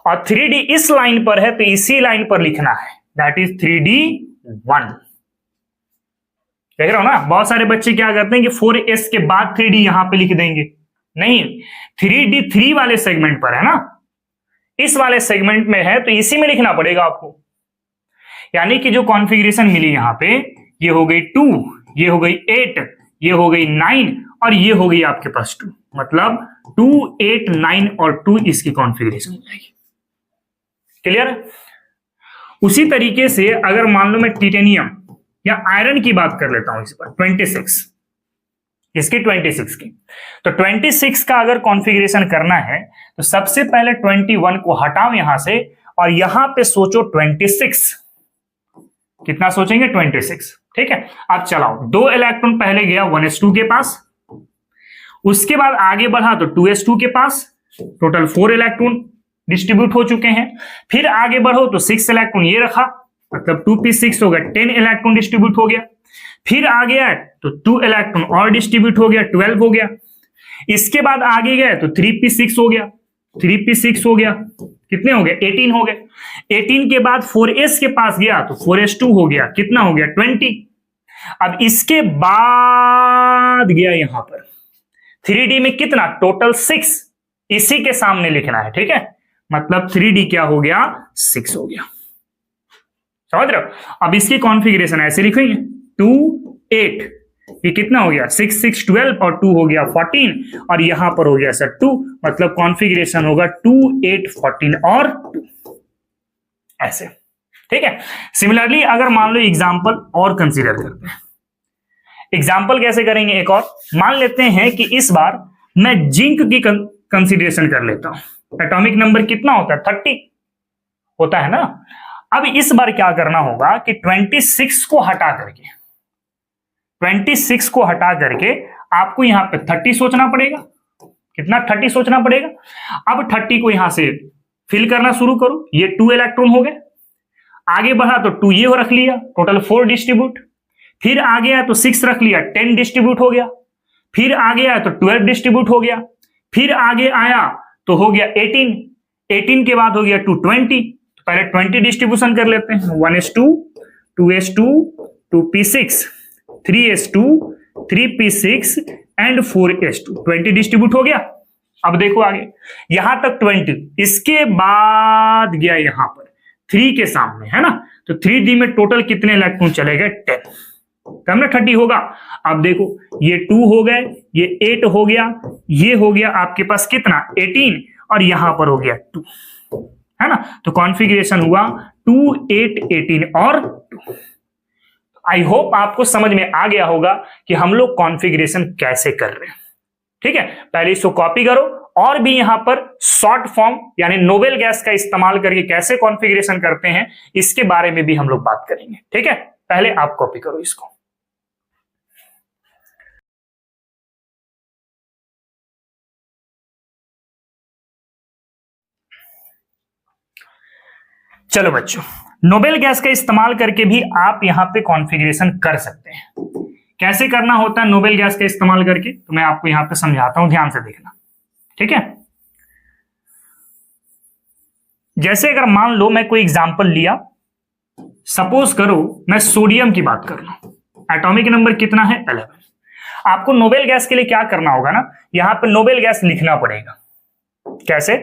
[SPEAKER 1] और 3d इस लाइन पर है, तो इसी लाइन पर लिखना है, दैट इज 3d1। देख रहे हो ना, बहुत सारे बच्चे क्या करते हैं कि 4s के बाद 3d यहां पे लिख देंगे, नहीं, 3d 3 वाले सेगमेंट पर है ना, इस वाले सेगमेंट में है, तो इसी में लिखना पड़ेगा आपको। यानी कि जो कॉन्फ़िगरेशन मिली यहां पे, ये हो गई 2, ये हो गई 8, ये हो गई 9 और ये हो गई आपके पास 2, मतलब 2, 8, 9 और 2 इसकी कॉन्फ़िगरेशन हो जाएगी। क्लियर? उसी तरीके से अगर मान लो मैं टिटेनियम या आयरन की बात कर लेता हूं इस पर, 26, इसकी 26 की, तो 26 का अगर कॉन्फ़िगरेशन करना है तो सबसे पहले 21 को हटाओ यहां से और यहां पे सोचो 26। कितना सोचेंगे? 26। ठीक है, अब चलाओ, 2 इलेक्ट्रॉन पहले गया 1s2 के पास, उसके बाद आगे बढ़ा तो 2s2 के पास, टोटल 4 इलेक्ट्रॉन डिस्ट्रीब्यूट हो चुके हैं। फिर आगे बढ़ो तो 6 इलेक्ट्रॉन ये रखा, मतलब 2p6 हो गया, 10 इलेक्ट्रॉन डिस्ट्रीब्यूट हो गया। फिर आ गया तो 2 इलेक्ट्रॉन और डिस्ट्रीब्यूट हो गया, 12 हो गया। इसके बाद आगे गए तो 3p6 हो गया, 3p6 हो गया, कितने हो गए? 18 हो गए। 18 के बाद 4s के पास गया तो 4s2 हो गया, कितना हो गया? 20। अब इसके बाद गया यहां पर 3d में कितना? टोटल 6, इसी के सामने लिखना है। ठीक है, मतलब 3d क्या हो गया? 6 हो गया। समझ रहे हो? अब इसकी कॉन्फ़िगरेशन ऐसे लिखेंगे, 2, 8, ये कितना हो गया? 6, 6, 12 और 2 हो गया 14 और यहां पर हो गया सर 2, मतलब कॉन्फ़िगरेशन होगा 2, 8, 14 और 2, ऐसे। ठीक है, सिमिलरली अगर मान लो एग्जांपल और कंसीडर करते हैं, एग्जांपल कैसे करेंगे? एक और मान लेते हैं कि इस बार मैं जिंक की कंसीडरेशन कर लेता हूं। एटॉमिक नंबर कितना होता है? 30 होता है ना। अब इस बार क्या करना होगा कि 26 को हटा करके, 26 को हटा करके आपको यहां पे 30 सोचना पड़ेगा। कितना? 30 सोचना पड़ेगा। अब 30 को यहां से फिल करना शुरू करो, ये 2 इलेक्ट्रॉन हो गए। आगे बढ़ा तो 2 ये रख लिया, टोटल 4 डिस्ट्रीब्यूट। फिर आगे आया तो 6 रख लिया, 10 डिस्ट्रीब्यूट हो गया। फिर आगे आया तो 12 डिस्ट्रीब्यूट हो गया। फिर आगे आया तो हो गया 18, 18 के बाद हो गया 220, तो पहले 20 डिस्ट्रीब्यूशन कर लेते हैं, 1s2, 2s2, 2p6, 3s2, 3p6 and 4s2, 20 distribute हो गया। अब देखो आगे, यहां तक 20, इसके बाद गया यहां पर 3 के सामने, है ना, तो 3d में टोटल कितने इलेक्ट्रॉन चले गए? 10, तब ना 30 होगा। अब देखो, ये 2 हो गए, ये 8 हो गया, ये हो गया आपके पास कितना? 18 और यहां पर हो गया 2, है ना, तो कॉन्फ़िगरेशन हुआ 2, 8, 18 और 2। आई होप आपको समझ में आ गया होगा कि हम लोग कॉन्फ़िगरेशन कैसे कर रहे हैं। ठीक है, पहले इसको कॉपी करो, और भी यहां पर शॉर्ट फॉर्म यानी नोबेल गैस का इस्तेमाल करके कैसे कॉन्फ़िगरेशन करते हैं इसके बारे में भी हम लोग बात करेंगे। ठीक है, पहले आप कॉपी करो इसको। चलो बच्चों, नोबेल गैस का इस्तेमाल करके भी आप यहां पे कॉन्फ़िगरेशन कर सकते हैं। कैसे करना होता है नोबेल गैस का इस्तेमाल करके, तो मैं आपको यहां पे समझाता हूं, ध्यान से देखना। ठीक है, जैसे अगर मान लो मैं कोई एग्जांपल लिया, सपोज करो मैं सोडियम की बात कर लूं, एटॉमिक नंबर कितना है? 11। आपको नोबेल गैस के लिए क्या करना होगा ना, यहां पे नोबेल गैस लिखना पड़ेगा। कैसे?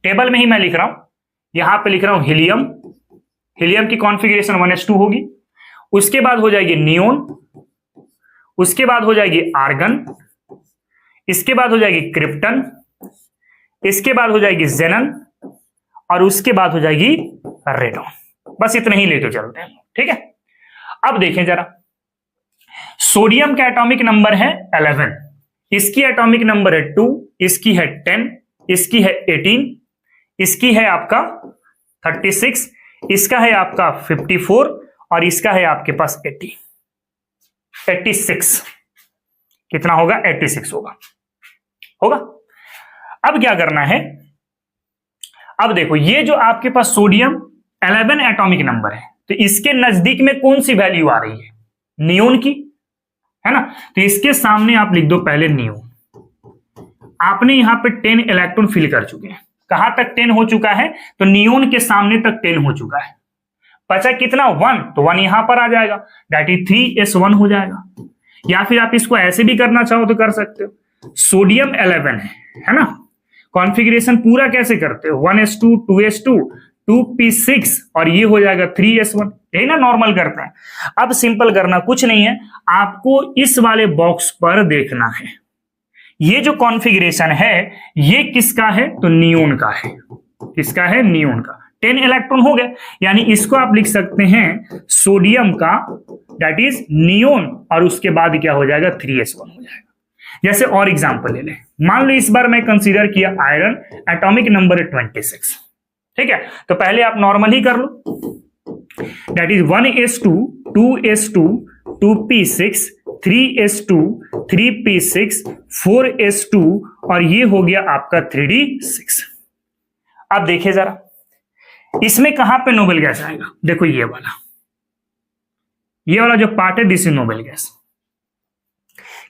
[SPEAKER 1] टेबल में ही मैं लिख रहा हूं, यहां पे लिख रहा हूं हीलियम, हीलियम की कॉन्फ़िगरेशन 1s2 होगी, उसके बाद हो जाएगी नियोन, उसके बाद हो जाएगी आर्गन, इसके बाद हो जाएगी क्रिप्टन, इसके बाद हो जाएगी जेनन और उसके बाद हो जाएगी रेडॉन। बस इतने ही लेके चलते हैं। ठीक है, अब देखें जरा, सोडियम का एटॉमिक नंबर है 11, इसकी एटॉमिक नंबर है 2, इसकी है 10, इसकी है 18, इसकी है आपका 36, इसका है आपका 54 और इसका है आपके पास 86। कितना होगा? 86 होगा। अब क्या करना है, अब देखो ये जो आपके पास सोडियम 11 एटॉमिक नंबर है, तो इसके नजदीक में कौन सी वैल्यू आ रही है? नियोन की, है ना। तो इसके सामने आप लिख दो पहले नियोन। आपने यहां पे 10 इलेक्ट्रॉन फिल कर चुके हैं। कहां तक 10 हो चुका है? तो नियोन के सामने तक 10 हो चुका है। बचा कितना? 1, तो 1 यहां पर आ जाएगा, दैट इज 3s1 हो जाएगा। या फिर आप इसको ऐसे भी करना चाहो तो कर सकते हो। सोडियम 11 है ना, कॉन्फ़िगरेशन पूरा कैसे करते हो? 1s2 2s2 2p6 और ये हो जाएगा 3s1, यही ना नॉर्मल करता है। अब सिंपल करना कुछ नहीं है, आपको इस वाले बॉक्स पर देखना है ये जो कॉन्फ़िगरेशन है ये किसका है? तो नियोन का है। किसका है? नियोन का। 10 इलेक्ट्रॉन हो गए, यानी इसको आप लिख सकते हैं सोडियम का, दैट इज नियोन, और उसके बाद क्या हो जाएगा? 3s1 हो जाएगा। जैसे और एग्जांपल ले लें, मान लो इस बार मैं कंसीडर किया आयरन, एटॉमिक नंबर है 26, ठीक है। तो पहले आप नॉर्मल ही कर लो, that is 1s2 2s2 2p6 3s2 3p6 4s2 और ये हो गया आपका 3d6। अब देखिए जरा इसमें कहां पे नोबेल गैस आएगा? देखो ये वाला जो पार्ट है दिस इज नोबेल गैस।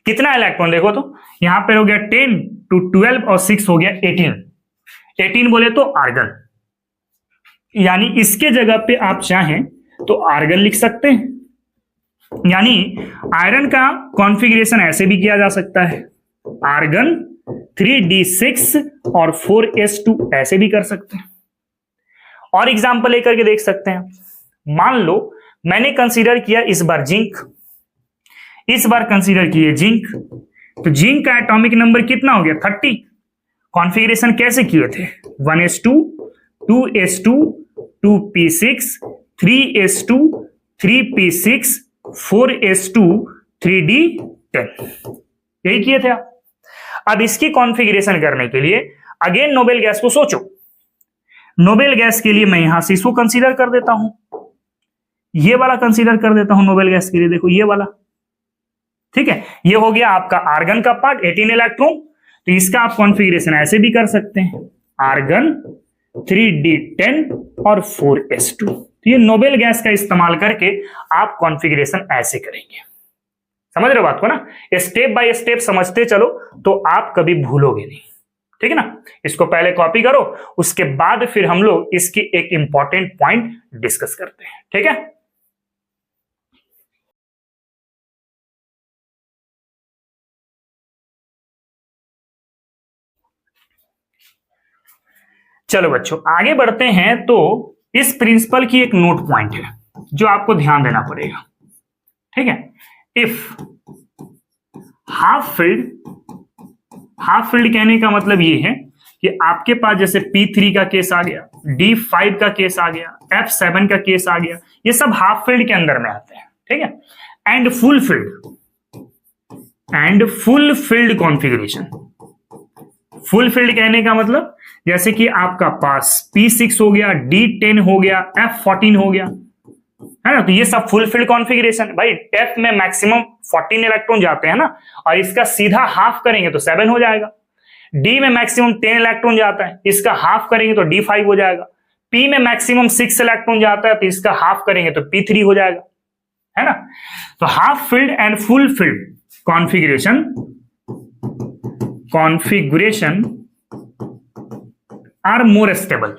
[SPEAKER 1] कितना इलेक्ट्रॉन देखो तो, यहां पे हो गया 10 to 12 और 6 हो गया 18 बोले तो आर्गन, यानी इसके जगह पे आप चाहें तो आर्गन लिख सकते हैं। यानी आयरन का कॉन्फ़िगरेशन ऐसे भी किया जा सकता है, आर्गन 3d6 और 4s2 ऐसे भी कर सकते हैं। और एग्जांपल लेकर के देख सकते हैं। मान लो मैंने कंसीडर किया इस बार जिंक, इस बार कंसीडर किए जिंक, तो जिंक का एटॉमिक नंबर कितना हो गया? 30। कॉन्फ़िगरेशन कैसे किए थे? 1s2 2s2 2p6 3s2 3p6 4s2 3d10, यही किए थे आप। अब इसकी कॉन्फ़िगरेशन करने के लिए अगेन नोबेल गैस को सोचो। नोबेल गैस के लिए मैं यहां से इसको कंसीडर कर देता हूं, ये वाला कंसीडर कर देता हूं नोबेल गैस के लिए, देखो ये वाला, ठीक है। ये हो गया आपका आर्गन का पार्ट 18 इलेक्ट्रॉन, तो इसका आप कॉन्फ़िगरेशन ऐसे भी कर सकते हैं, आर्गन 3d10 और 4s2। तो ये नोबेल गैस का इस्तेमाल करके आप कॉन्फ़िगरेशन ऐसे करेंगे। समझ रहे हो बात को ना? स्टेप बाय स्टेप समझते चलो तो आप कभी भूलोगे नहीं, ठीक है ना। इसको पहले कॉपी करो, उसके बाद फिर हम लोग इसकी एक इंपॉर्टेंट पॉइंट डिस्कस करते हैं, ठीक है। चलो बच्चों आगे बढ़ते हैं। तो इस प्रिंसिपल की एक नोट पॉइंट है जो आपको ध्यान देना पड़ेगा, ठीक है। इफ हाफ फिल्ड कहने का मतलब ये है कि आपके पास जैसे P3 का केस आ गया, D5 का केस आ गया, F7 का केस आ गया, ये सब हाफ फील्ड के अंदर में आते हैं, ठीक है। And full filled configuration, full field कहने का मतलब जैसे कि आपका पास P6 हो गया, D10 हो गया, F14 हो गया, है ना। तो ये सब फुल फील्ड कॉन्फ़िगरेशन। भाई F में मैक्सिमम 14 इलेक्ट्रॉन जाते हैं ना, और इसका सीधा हाफ करेंगे तो 7 हो जाएगा। D में मैक्सिमम 10 इलेक्ट्रॉन जाता है, इसका हाफ करेंगे तो D5 हो जाएगा। P में मैक्सिमम 6 इलेक्ट्रॉन जाता है, तो इसका हाफ करेंगे तो P3 हो जाएगा, है ना। तो half filled and full filled configuration are more stable.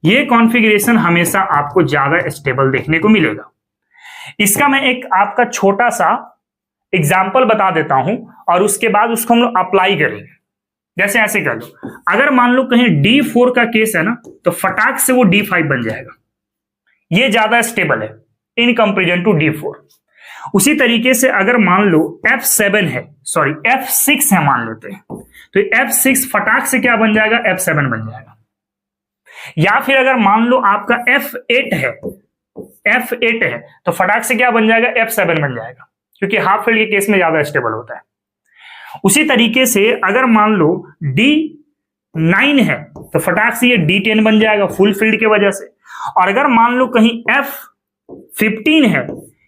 [SPEAKER 1] ये कॉन्फ़िगरेशन हमेशा आपको ज्यादा स्टेबल देखने को मिलेगा। इसका मैं एक आपका छोटा सा एग्जाम्पल बता देता हूं और उसके बाद उसको हम लोग अप्लाई करेंगे। जैसे ऐसे कर लो, अगर मान लो कहीं D4 का केस है ना, तो फटाक से वो D5 बन जाएगा, ये ज्यादा स्टेबल है इन कंपेरिजन टू D4। उसी तरीके से अगर मान लो F6 है मान लेते हैं, तो F6 फटाक से क्या बन जाएगा? F7 बन जाएगा। या फिर अगर मान लो आपका F8 है तो फटाक से क्या बन जाएगा? F7 बन जाएगा, क्योंकि हाफ फील्ड के केस में ज्यादा स्टेबल होता है। उसी तरीके से अगर मान लो D9 है तो फटाक से ये D10 बन जाएगा फुल फील्ड की वजह से। और अगर मान लो कहीं F15 है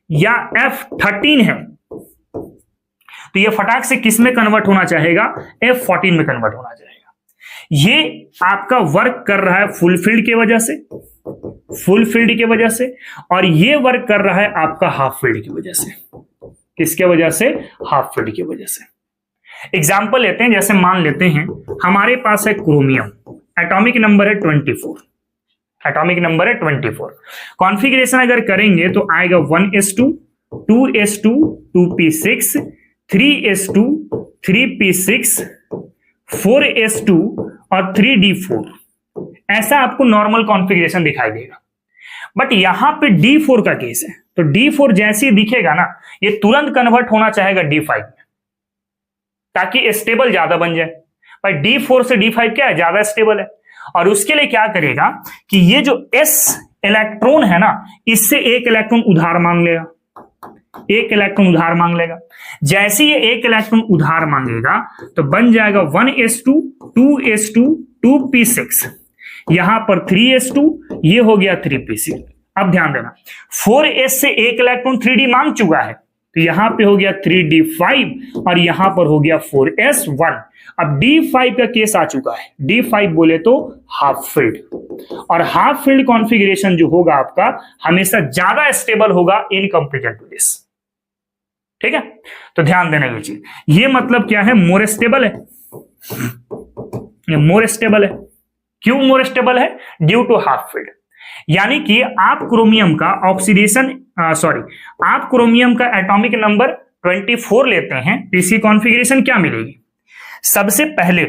[SPEAKER 1] या F13 है तो ये फटाक से किस में कन्वर्ट होना चाहेगा? F14 में कन्वर्ट होना चाहेगा। ये आपका वर्क कर रहा है फुलफिल्ड की वजह से, और ये वर्क कर रहा है आपका हाफ फिल्ड की वजह से। किसके वजह से? हाफ फिल्ड की वजह से। एग्जाम्पल लेते हैं, जैसे मान लेते हैं हमारे पास है क्रोमियम, एटॉमिक नंबर है 24, एटॉमिक नंबर है 24। कॉन्फ़िगरेशन अगर करेंगे तो आएगा 1s2, 2s2, 2p6, 3s2, 3p6, 4s2 और 3d4। ऐसा आपको नॉर्मल कॉन्फ़िगरेशन दिखाई देगा। बट यहां पे d4 का केस है, तो d4 जैसे ही दिखेगा ना, ये तुरंत कन्वर्ट होना चाहेगा d5 में, ताकि स्टेबल ज्यादा बन जाए। भाई d4 से d5 क्या है? ज्यादा स्टेबल है। और उसके लिए क्या करेगा कि ये जो s इलेक्ट्रॉन है ना, इससे एक इलेक्ट्रॉन उधार मांग लेगा, एक इलेक्ट्रॉन उधार मांग लेगा। जैसे ये एक इलेक्ट्रॉन उधार मांगेगा तो बन जाएगा 1s2, 2s2, 2p6, यहां पर 3s2, ये हो गया 3p6। अब ध्यान देना, 4s से एक इलेक्ट्रॉन 3d मांग चुका है, तो यहां पे हो गया 3d5 और यहां पर हो गया 4s1। अब d5 का केस आ चुका है, d5 बोले तो हाफ फील्ड, और हाफ फील्ड कॉन्फ़िगरेशन जो होगा आपका हमेशा ज्यादा स्टेबल होगा इन कंपेरिजन टू दिस। ठीक है, तो ध्यान देना ये चीज। ये मतलब क्या है? मोर स्टेबल है, ये मोर स्टेबल है। क्यों मोर स्टेबल है? Due to half filled. यानी कि आप क्रोमियम का ऑक्सीडेशन आप क्रोमियम का एटॉमिक नंबर 24 लेते हैं, तो इसकी कॉन्फ़िगरेशन क्या मिलेगी? सबसे पहले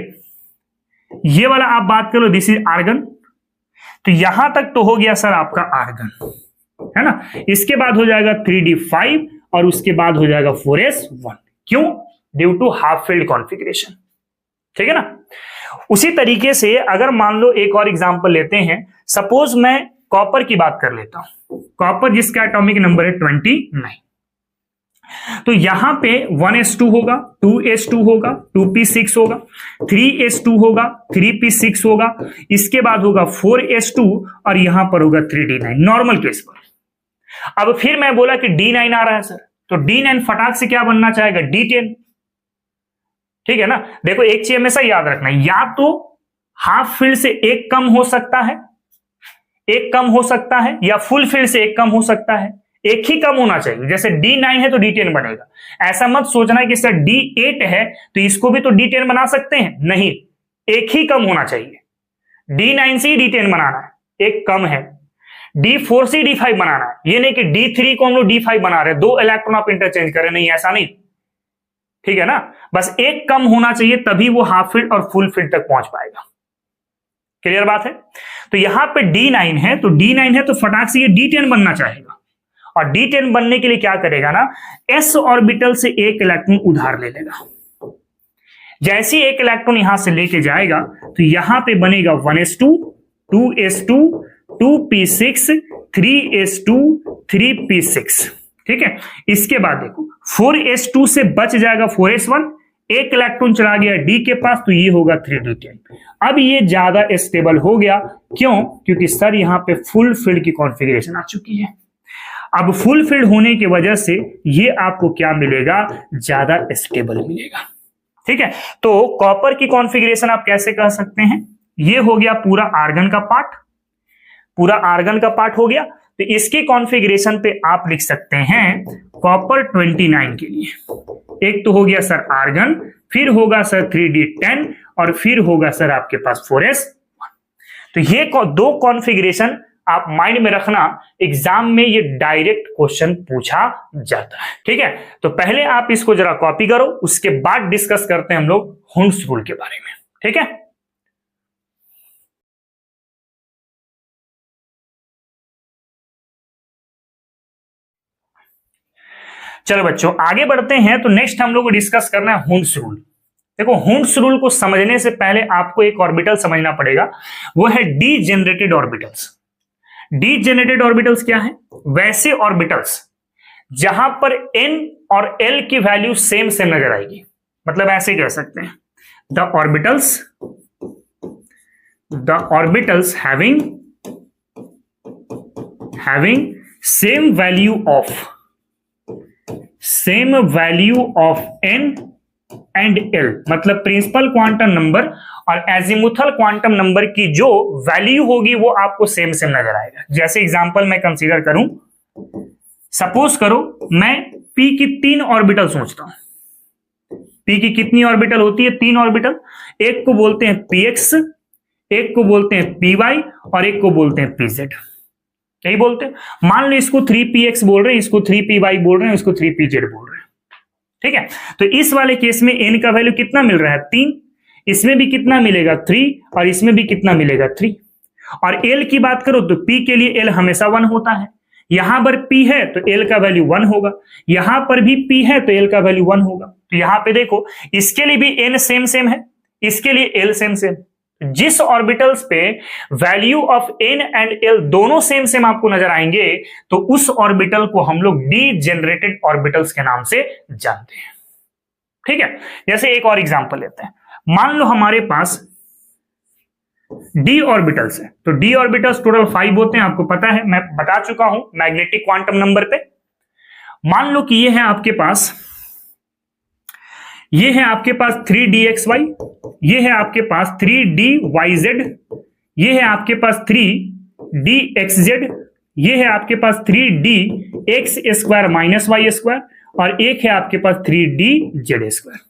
[SPEAKER 1] ये वाला आप बात करो, दिस इज आर्गन, तो यहां तक तो हो गया सर आपका आर्गन, है ना। इसके बाद हो जाएगा 3d5 और उसके बाद हो जाएगा 4s1। क्यों? Due to half filled configuration. ठीक है ना। उसी तरीके से अगर मान लो एक और एग्जांपल लेते हैं, सपोज मैं कॉपर की बात कर लेता हूं, कॉपर जिसका एटॉमिक नंबर है 29, तो यहां पे 1s2 होगा, 2s2 होगा, 2p6 होगा, 3s2 होगा, 3p6 होगा, इसके बाद होगा 4s2 और यहां पर होगा 3d9 नॉर्मल केस पर। अब फिर मैं बोला कि d9 आ रहा है सर, तो d9 फटाक से क्या बनना चाहेगा? d10। ठीक है ना। देखो एक चीज हमेशा याद रखना, या तो हाफ फील्ड से एक कम हो सकता है, एक कम हो सकता है, या फुल फील्ड से एक कम हो सकता है। एक ही कम होना चाहिए। जैसे d9 है तो d10 बनेगा। ऐसा मत सोचना कि सर d8 है तो इसको भी तो d10 बना सकते हैं, नहीं, एक ही कम होना चाहिए। d9 से ही d10 बनाना है, एक कम है। d4 से d5 बनाना है, ये नहीं कि d3 को हम लोग d5 बना रहे हैं, दो इलेक्ट्रॉन आप इंटरचेंज कर रहे हैं, नहीं, ऐसा नहीं। ठीक है ना। बस एक कम होना चाहिए, तभी वो हाफ फील्ड और फुल फील्ड तक पहुंच पाएगा। क्लियर बात है। तो यहां पे d9 है, तो d9 है तो फटाक से ये d10 बनना चाहेगा, और d10 बनने के लिए क्या करेगा ना, s ऑर्बिटल से एक इलेक्ट्रॉन उधार ले लेगा। जैसे एक इलेक्ट्रॉन यहां से लेके जाएगा तो यहां पे बनेगा 1s2, 2s2, 2p6, 3s2, 3p6। ठीक है। इसके बाद देखो 4s2 से बच जाएगा 4s1, एक इलेक्ट्रॉन चला गया d के पास, तो ये होगा 3d10। अब ये ज्यादा स्टेबल हो गया। क्यों? क्योंकि सर यहां पे फुल फील्ड की कॉन्फ़िगरेशन आ चुकी है। अब फुल फील्ड होने की वजह से ये आपको क्या मिलेगा? ज्यादा स्टेबल मिलेगा। ठीक है। तो कॉपर की कॉन्फ़िगरेशन आप कैसे कह सकते हैं? ये हो गया पूरा आर्गन का पार्ट, पूरा आर्गन का पार्ट हो गया। तो इसके कॉन्फ़िगरेशन पे आप लिख सकते हैं कॉपर 29 के लिए एक तो हो गया सर आर्गन, फिर होगा सर 3d10 और फिर होगा सर आपके पास 4s1। तो ये दो कॉन्फ़िगरेशन आप माइंड में रखना, एग्जाम में ये डायरेक्ट क्वेश्चन पूछा जाता है। ठीक है। तो पहले आप इसको जरा कॉपी करो, उसके बाद डिस्कस करते हैं हम लोग हुंड्स रूल के बारे में। ठीक है। चलो बच्चों आगे बढ़ते हैं। तो नेक्स्ट हम लोग को डिस्कस करना है हुंड्स रूल। देखो हुंड्स रूल को समझने से पहले आपको एक ऑर्बिटल समझना पड़ेगा, वो है डीजेनरेटेड ऑर्बिटल्स। डीजेनरेटेड ऑर्बिटल्स क्या है? वैसे ऑर्बिटल्स जहां पर n और l की वैल्यू सेम सेम नजर आएगी। मतलब ऐसे कह सकते हैं the orbitals having same value of n and L, मतलब प्रिंसिपल क्वांटम नंबर और एजीमुथल क्वांटम नंबर की जो वैल्यू होगी वो आपको सेम सेम नजर आएगा। जैसे एग्जांपल मैं कंसीडर करूं, सपोज करो मैं p की 3 ऑर्बिटल सोचता हूं। p की कितनी ऑर्बिटल होती है? 3 ऑर्बिटल। एक को बोलते हैं px, एक को बोलते हैं py और एक को बोलते हैं pz। यही बोलते हैं। मान लो इसको 3px बोल रहे हैं, इसको 3py बोल रहे हैं, इसको 3pz बोल रहे हैं। ठीक है, तो इस वाले केस में n का वैल्यू कितना मिल रहा है? 3। इसमें भी कितना मिलेगा? 3। और इसमें भी कितना मिलेगा? 3। और l की बात करो तो p के लिए l हमेशा 1 होता है। यहां पर p है तो l का वैल्यू 1 होगा, यहां पर भी p है तो l का वैल्यू 1 होगा। तो यहां पे देखो, इसके लिए भी n सेम सेम है, इसके लिए l सेम सेम। जिस ऑर्बिटल्स पे value of n and l दोनों सेम सेम आपको नजर आएंगे तो उस ऑर्बिटल को हम लोग डीजेनरेटेड ऑर्बिटल्स के नाम से जानते हैं। ठीक है, जैसे एक और एग्जांपल लेते हैं। मान लो हमारे पास d ऑर्बिटल्स है, तो d ऑर्बिटल्स टोटल 5 होते हैं, आपको पता है, मैं बता चुका हूं मैग्नेटिक क्वांटम नंबर पे। मान लो कि ये है आपके पास 3dxy, ये है आपके पास 3dyz, ये है आपके पास 3dxz, ये है आपके पास 3dx square minus y square और एक है आपके पास 3dz स्क्वायर।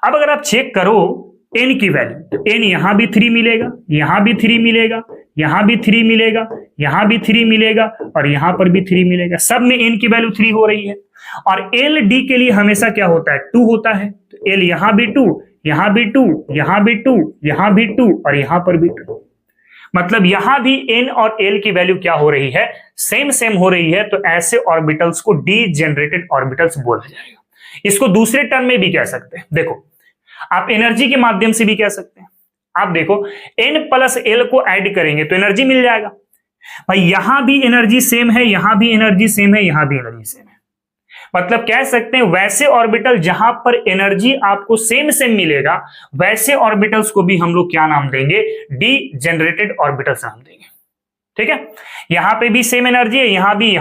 [SPEAKER 1] अब अगर आप चेक करो n की वैल्यू, तो n यहां भी 3 मिलेगा, यहां भी 3 मिलेगा, यहां भी 3 मिलेगा, यहां भी 3 मिलेगा और यहां पर भी 3 मिलेगा। सब में n की वैल्यू 3 हो रही है। और l d के लिए हमेशा क्या होता है? 2 होता है। तो l यहां भी 2, यहां भी 2, यहां भी 2, यहां भी 2 और यहां पर भी 2। मतलब यहां भी n और l की वैल्यू क्या हो रही है? सेम सेम हो रही है। तो ऐसे ऑर्बिटल्स को डीजेनरेटेड ऑर्बिटल्स बोला जाएगा। इसको दूसरे टर्म में भी कह सकते हैं। देखो, आप एनर्जी के माध्यम से भी कह सकते हैं। आप देखो n प्लस l को ऐड करेंगे तो एनर्जी मिल जाएगा। भाई यहां भी एनर्जी सेम है, यहां भी एनर्जी सेम है, यहां भी एनर्जी सेम है। मतलब कह सकते हैं वैसे ऑर्बिटल जहां पर एनर्जी आपको सेम सेम मिलेगा, वैसे ऑर्बिटल्स को भी हम लोग क्या नाम देंगे? डीजेनरेटेड ऑर्बिटल्स नाम देंगे। ठीक है, यहां पे भी सेम एनर्जी है, यहां भी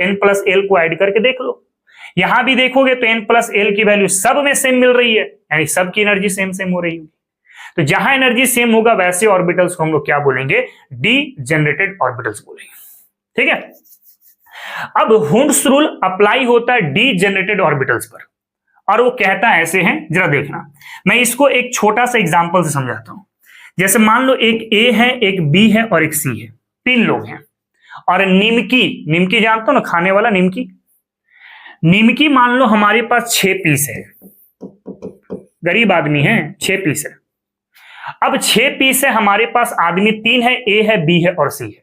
[SPEAKER 1] n प्लस l को ऐड करके देख लो। यहां भी देखोगे तो n प्लस l की वैल्यू सब में सेम मिल रही है, यानी सबकी एनर्जी सेम सेम हो रही होगी। तो जहां एनर्जी सेम होगा वैसे ऑर्बिटल्स को हम लोग क्या बोलेंगे? डीजेनरेटेड ऑर्बिटल्स बोलेंगे। ठीक है, अब हुंड्स रूल अप्लाई होता है डीजेनरेटेड ऑर्बिटल्स पर और वो कहता है ऐसे हैं, जरा देखना। मैं इसको एक छोटा सा एग्जांपल से समझाता हूं। जैसे मान लो एक ए है, एक बी है और एक सी है, 3 लोग हैं। और निमकी जानते हो ना, खाने वाला निमकी मान लो हमारे पास 6 पीस है। गरीब आदमी है, 6 पीस है। अब 6 पीस है, हमारे पास आदमी 3 है, ए है, बी है और सी है।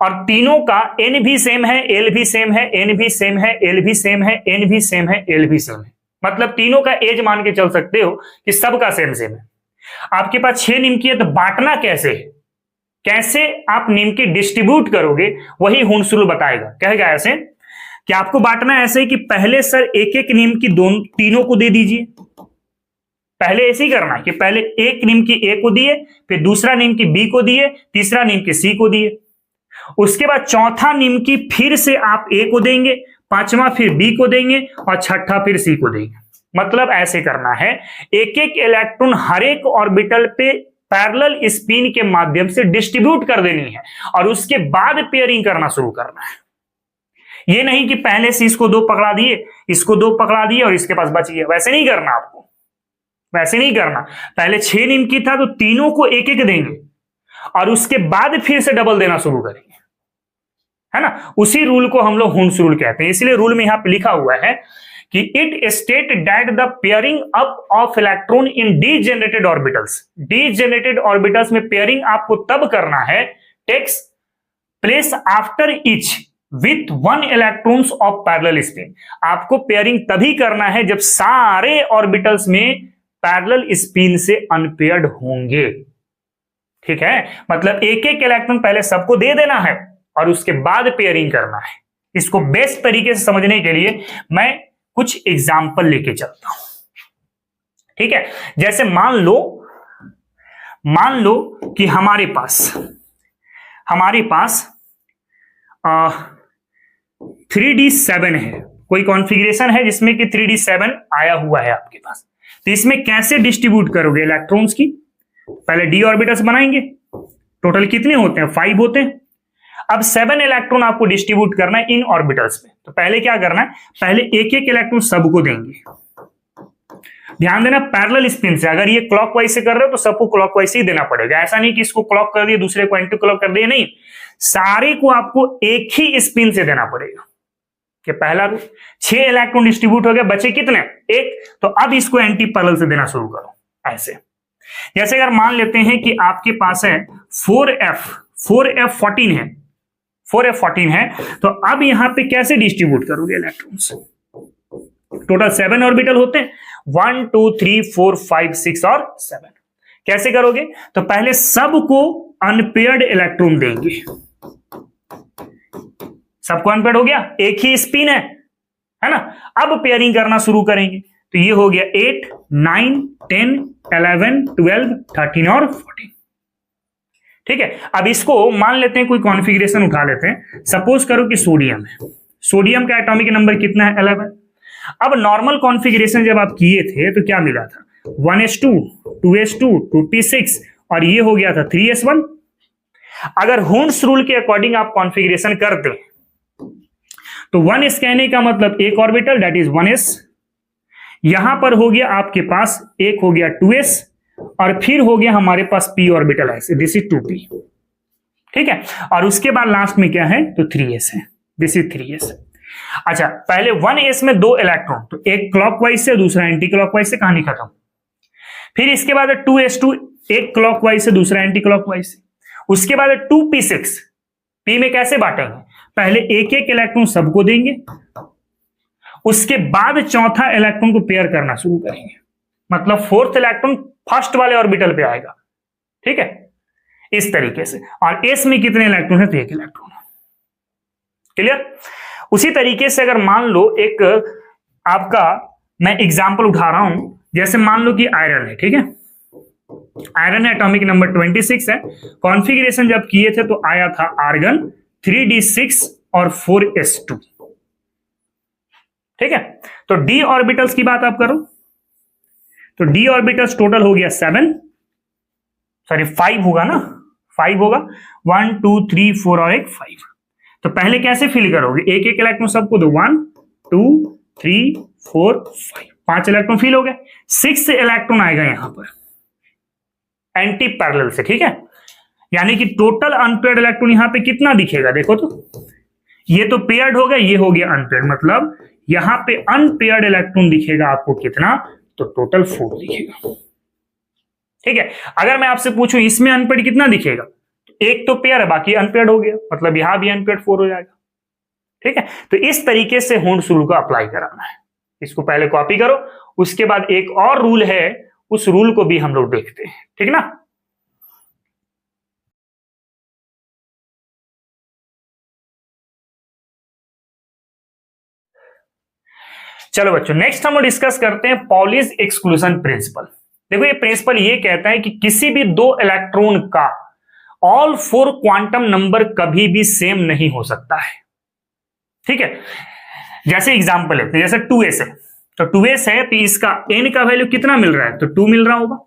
[SPEAKER 1] और तीनों का n भी सेम है, l भी सेम है, n भी सेम है, l भी सेम है, n भी सेम है, l भी सेम है। मतलब तीनों का एज मान के चल सकते हो कि सबका सेम सेम है। आपके पास 6 निमकी है, तो बांटना कैसे है? कैसे आप निमकी डिस्ट्रीब्यूट करोगे, वही हुंड्स रूल बताएगा। कहेगा ऐसे कि आपको बांटना ऐसे है कि पहले सर एक एक निमकी तीनों को दे दीजिए। पहले ऐसे ही करना है कि पहले एक निमकी ए को दिए, फिर दूसरा निमकी बी को दिए, तीसरा निमकी सी को दिए। उसके बाद चौथा निमकी फिर से आप ए को देंगे, पांचवा फिर बी को देंगे और छठा फिर सी को देंगे। मतलब ऐसे करना है, एक एक इलेक्ट्रॉन हर एक ऑर्बिटल पे पैरेलल स्पिन के माध्यम से डिस्ट्रीब्यूट कर देनी है और उसके बाद पेयरिंग करना शुरू करना है। ये नहीं कि पहले से इसको 2 पकड़ा दिए, इसको 2 पकड़ा दिए और इसके पास बच गया। वैसे नहीं करना आपको, वैसे नहीं करना। पहले 6 निमकी था तो तीनों को एक एक देंगे और उसके बाद फिर से डबल देना शुरू करेंगे, है ना। उसी रूल को हम लोग हुंड्स रूल कहते हैं। इसलिए रूल में यहां पे लिखा हुआ है कि it state that the pairing up of electron in degenerated orbitals. Degenerated orbitals में पेयरिंग आपको तब करना है, takes place after each with 1 electrons of parallel spin. आपको पेयरिंग तभी करना है जब सारे ऑर्बिटल्स में पैरेलल स्पिन से अनपेयर्ड होंगे। ठीक है, मतलब एक एक इलेक्ट्रॉन पहले सबको दे देना है और उसके बाद पेयरिंग करना है। इसको बेस्ट तरीके से समझने के लिए मैं कुछ एग्जाम्पल लेके चलता हूं। ठीक है, जैसे मान लो कि हमारे पास 3D7 है, कोई कॉन्फ़िगरेशन है जिसमें कि 3d7 आया हुआ है आपके पास, तो इसमें कैसे डिस्ट्रीब्यूट करोगे इलेक्ट्रॉन्स की? पहले d ऑर्बिटल्स बनाएंगे, टोटल कितने होते हैं? 5 होते हैं। अब 7 इलेक्ट्रॉन आपको डिस्ट्रीब्यूट करना है इन ऑर्बिटल्स में, तो पहले क्या करना है, पहले एक एक इलेक्ट्रॉन सबको देंगे। ध्यान देना पैरेलल स्पिन से, अगर ये क्लॉकवाइज से कर रहे हो तो सबको क्लॉकवाइज से ही देना पड़ेगा, ऐसा नहीं कि इसको क्लॉक कर दिए दूसरे को एंटी क्लॉक कर दिए, नहीं, सारे को आपको एक ही स्पिन से देना पड़ेगा। कि पहला रूल 6 इलेक्ट्रॉन डिस्ट्रीब्यूट हो गए, बचे कितने? 1, तो अब इसको एंटी पैरेलल से देना शुरू करो ऐसे। जैसे अगर मान लेते हैं कि आपके पास है 4f14 है, 4f14 है, तो अब यहां पे कैसे डिस्ट्रीब्यूट करोगे इलेक्ट्रॉन्स? टोटल 7 ऑर्बिटल होते हैं, 1 2 3 4 5 6 और 7। कैसे करोगे? तो पहले सबको अनपेयर्ड इलेक्ट्रॉन देंगे, सबको अनपेयर्ड हो गया, एक ही स्पिन है ना। अब पेयरिंग करना शुरू करेंगे, तो ये हो गया 8 9 10 11 12 13 और 14। ठीक है, अब इसको मान लेते हैं कोई कॉन्फ़िगरेशन उठा लेते हैं, सपोज करो कि सोडियम है, सोडियम का एटॉमिक नंबर कितना है? 11। अब नॉर्मल कॉन्फ़िगरेशन जब आप किए थे तो क्या मिला था? 1s2 2s2 2p6 और ये हो गया था 3s1। अगर हुंड्स रूल के अकॉर्डिंग आप कॉन्फ़िगरेशन करते हैं तो 1s कहने का मतलब एक ऑर्बिटल, दैट इज 1s, यहां पर हो गया आपके पास एक हो गया 2s और फिर हो गया हमारे पास p ऑर्बिटल ऐसे, दिस इज 2p। ठीक है, और उसके बाद लास्ट में क्या है? तो 3s है, दिस इज 3s। अच्छा, पहले 1s में 2 इलेक्ट्रॉन, तो एक क्लॉकवाइज से दूसरा एंटी क्लॉकवाइज से, कहानी खत्म। फिर इसके बाद 2s2, एक क्लॉकवाइज से दूसरा एंटी क्लॉकवाइज से। उसके बाद 2p6, p में कैसे बांटेंगे? पहले एक एक इलेक्ट्रॉन सबको देंगे, उसके बाद चौथा इलेक्ट्रॉन को पेयर करना शुरू करेंगे, मतलब फोर्थ इलेक्ट्रॉन फर्स्ट वाले ऑर्बिटल पे आएगा। ठीक है, इस तरीके से। और s में कितने इलेक्ट्रॉन है? तो एक इलेक्ट्रॉन है। क्लियर? उसी तरीके से अगर मान लो एक आपका मैं एग्जांपल उठा रहा हूं, जैसे मान लो कि आयरन है, ठीक है, आयरन है, एटॉमिक नंबर 26 है, कॉन्फ़िगरेशन जब किए थे तो आया था आर्गन 3d6 और 4s2। ठीक है, तो d ऑर्बिटल्स की बात आप करो तो d ऑर्बिटल्स टोटल हो गया 5 होगा ना, 5 होगा, 1 2 3 4 और एक 5। तो पहले कैसे फिल करोगे? एक एक इलेक्ट्रॉन सबको दो, 1 2 3 4 5, 5 इलेक्ट्रॉन फिल हो गए। 6 इलेक्ट्रॉन आएगा यहां पर एंटी पैरेलल से। ठीक है, यानी कि टोटल अनपेयर्ड इलेक्ट्रॉन यहां पे कितना दिखेगा? देखो तो, ये तो पेयर्ड हो गया, ये हो गया अनपेयर्ड, मतलब यहां पे अनपेयर्ड इलेक्ट्रॉन दिखेगा आपको कितना? तो टोटल 4 दिखेगा। ठीक है, अगर मैं आपसे पूछूं इसमें अनपेयर्ड कितना दिखेगा? एक तो पेयर है, बाकी अनपेयर्ड हो गया, मतलब यहां भी अनपेयर्ड 4 हो जाएगा। ठीक है, तो इस तरीके से हुंड्स रूल को अप्लाई कराना है। इसको पहले कॉपी करो, उसके बाद एक और रूल है, उस रूल को भी हम लोग देखते हैं। ठीक ना? चलो बच्चों, नेक्स्ट हम लोग डिस्कस करते हैं पॉलीज एक्सक्लूजन प्रिंसिपल। देखो, ये प्रिंसिपल ये कहता है कि किसी भी 2 इलेक्ट्रॉन का ऑल 4 क्वांटम नंबर कभी भी सेम नहीं हो सकता है। ठीक है, जैसे एग्जांपल लेते हैं, जैसे 2s है, तो 2s है तो इसका n का वैल्यू कितना मिल रहा है? तो 2 मिल रहा होगा।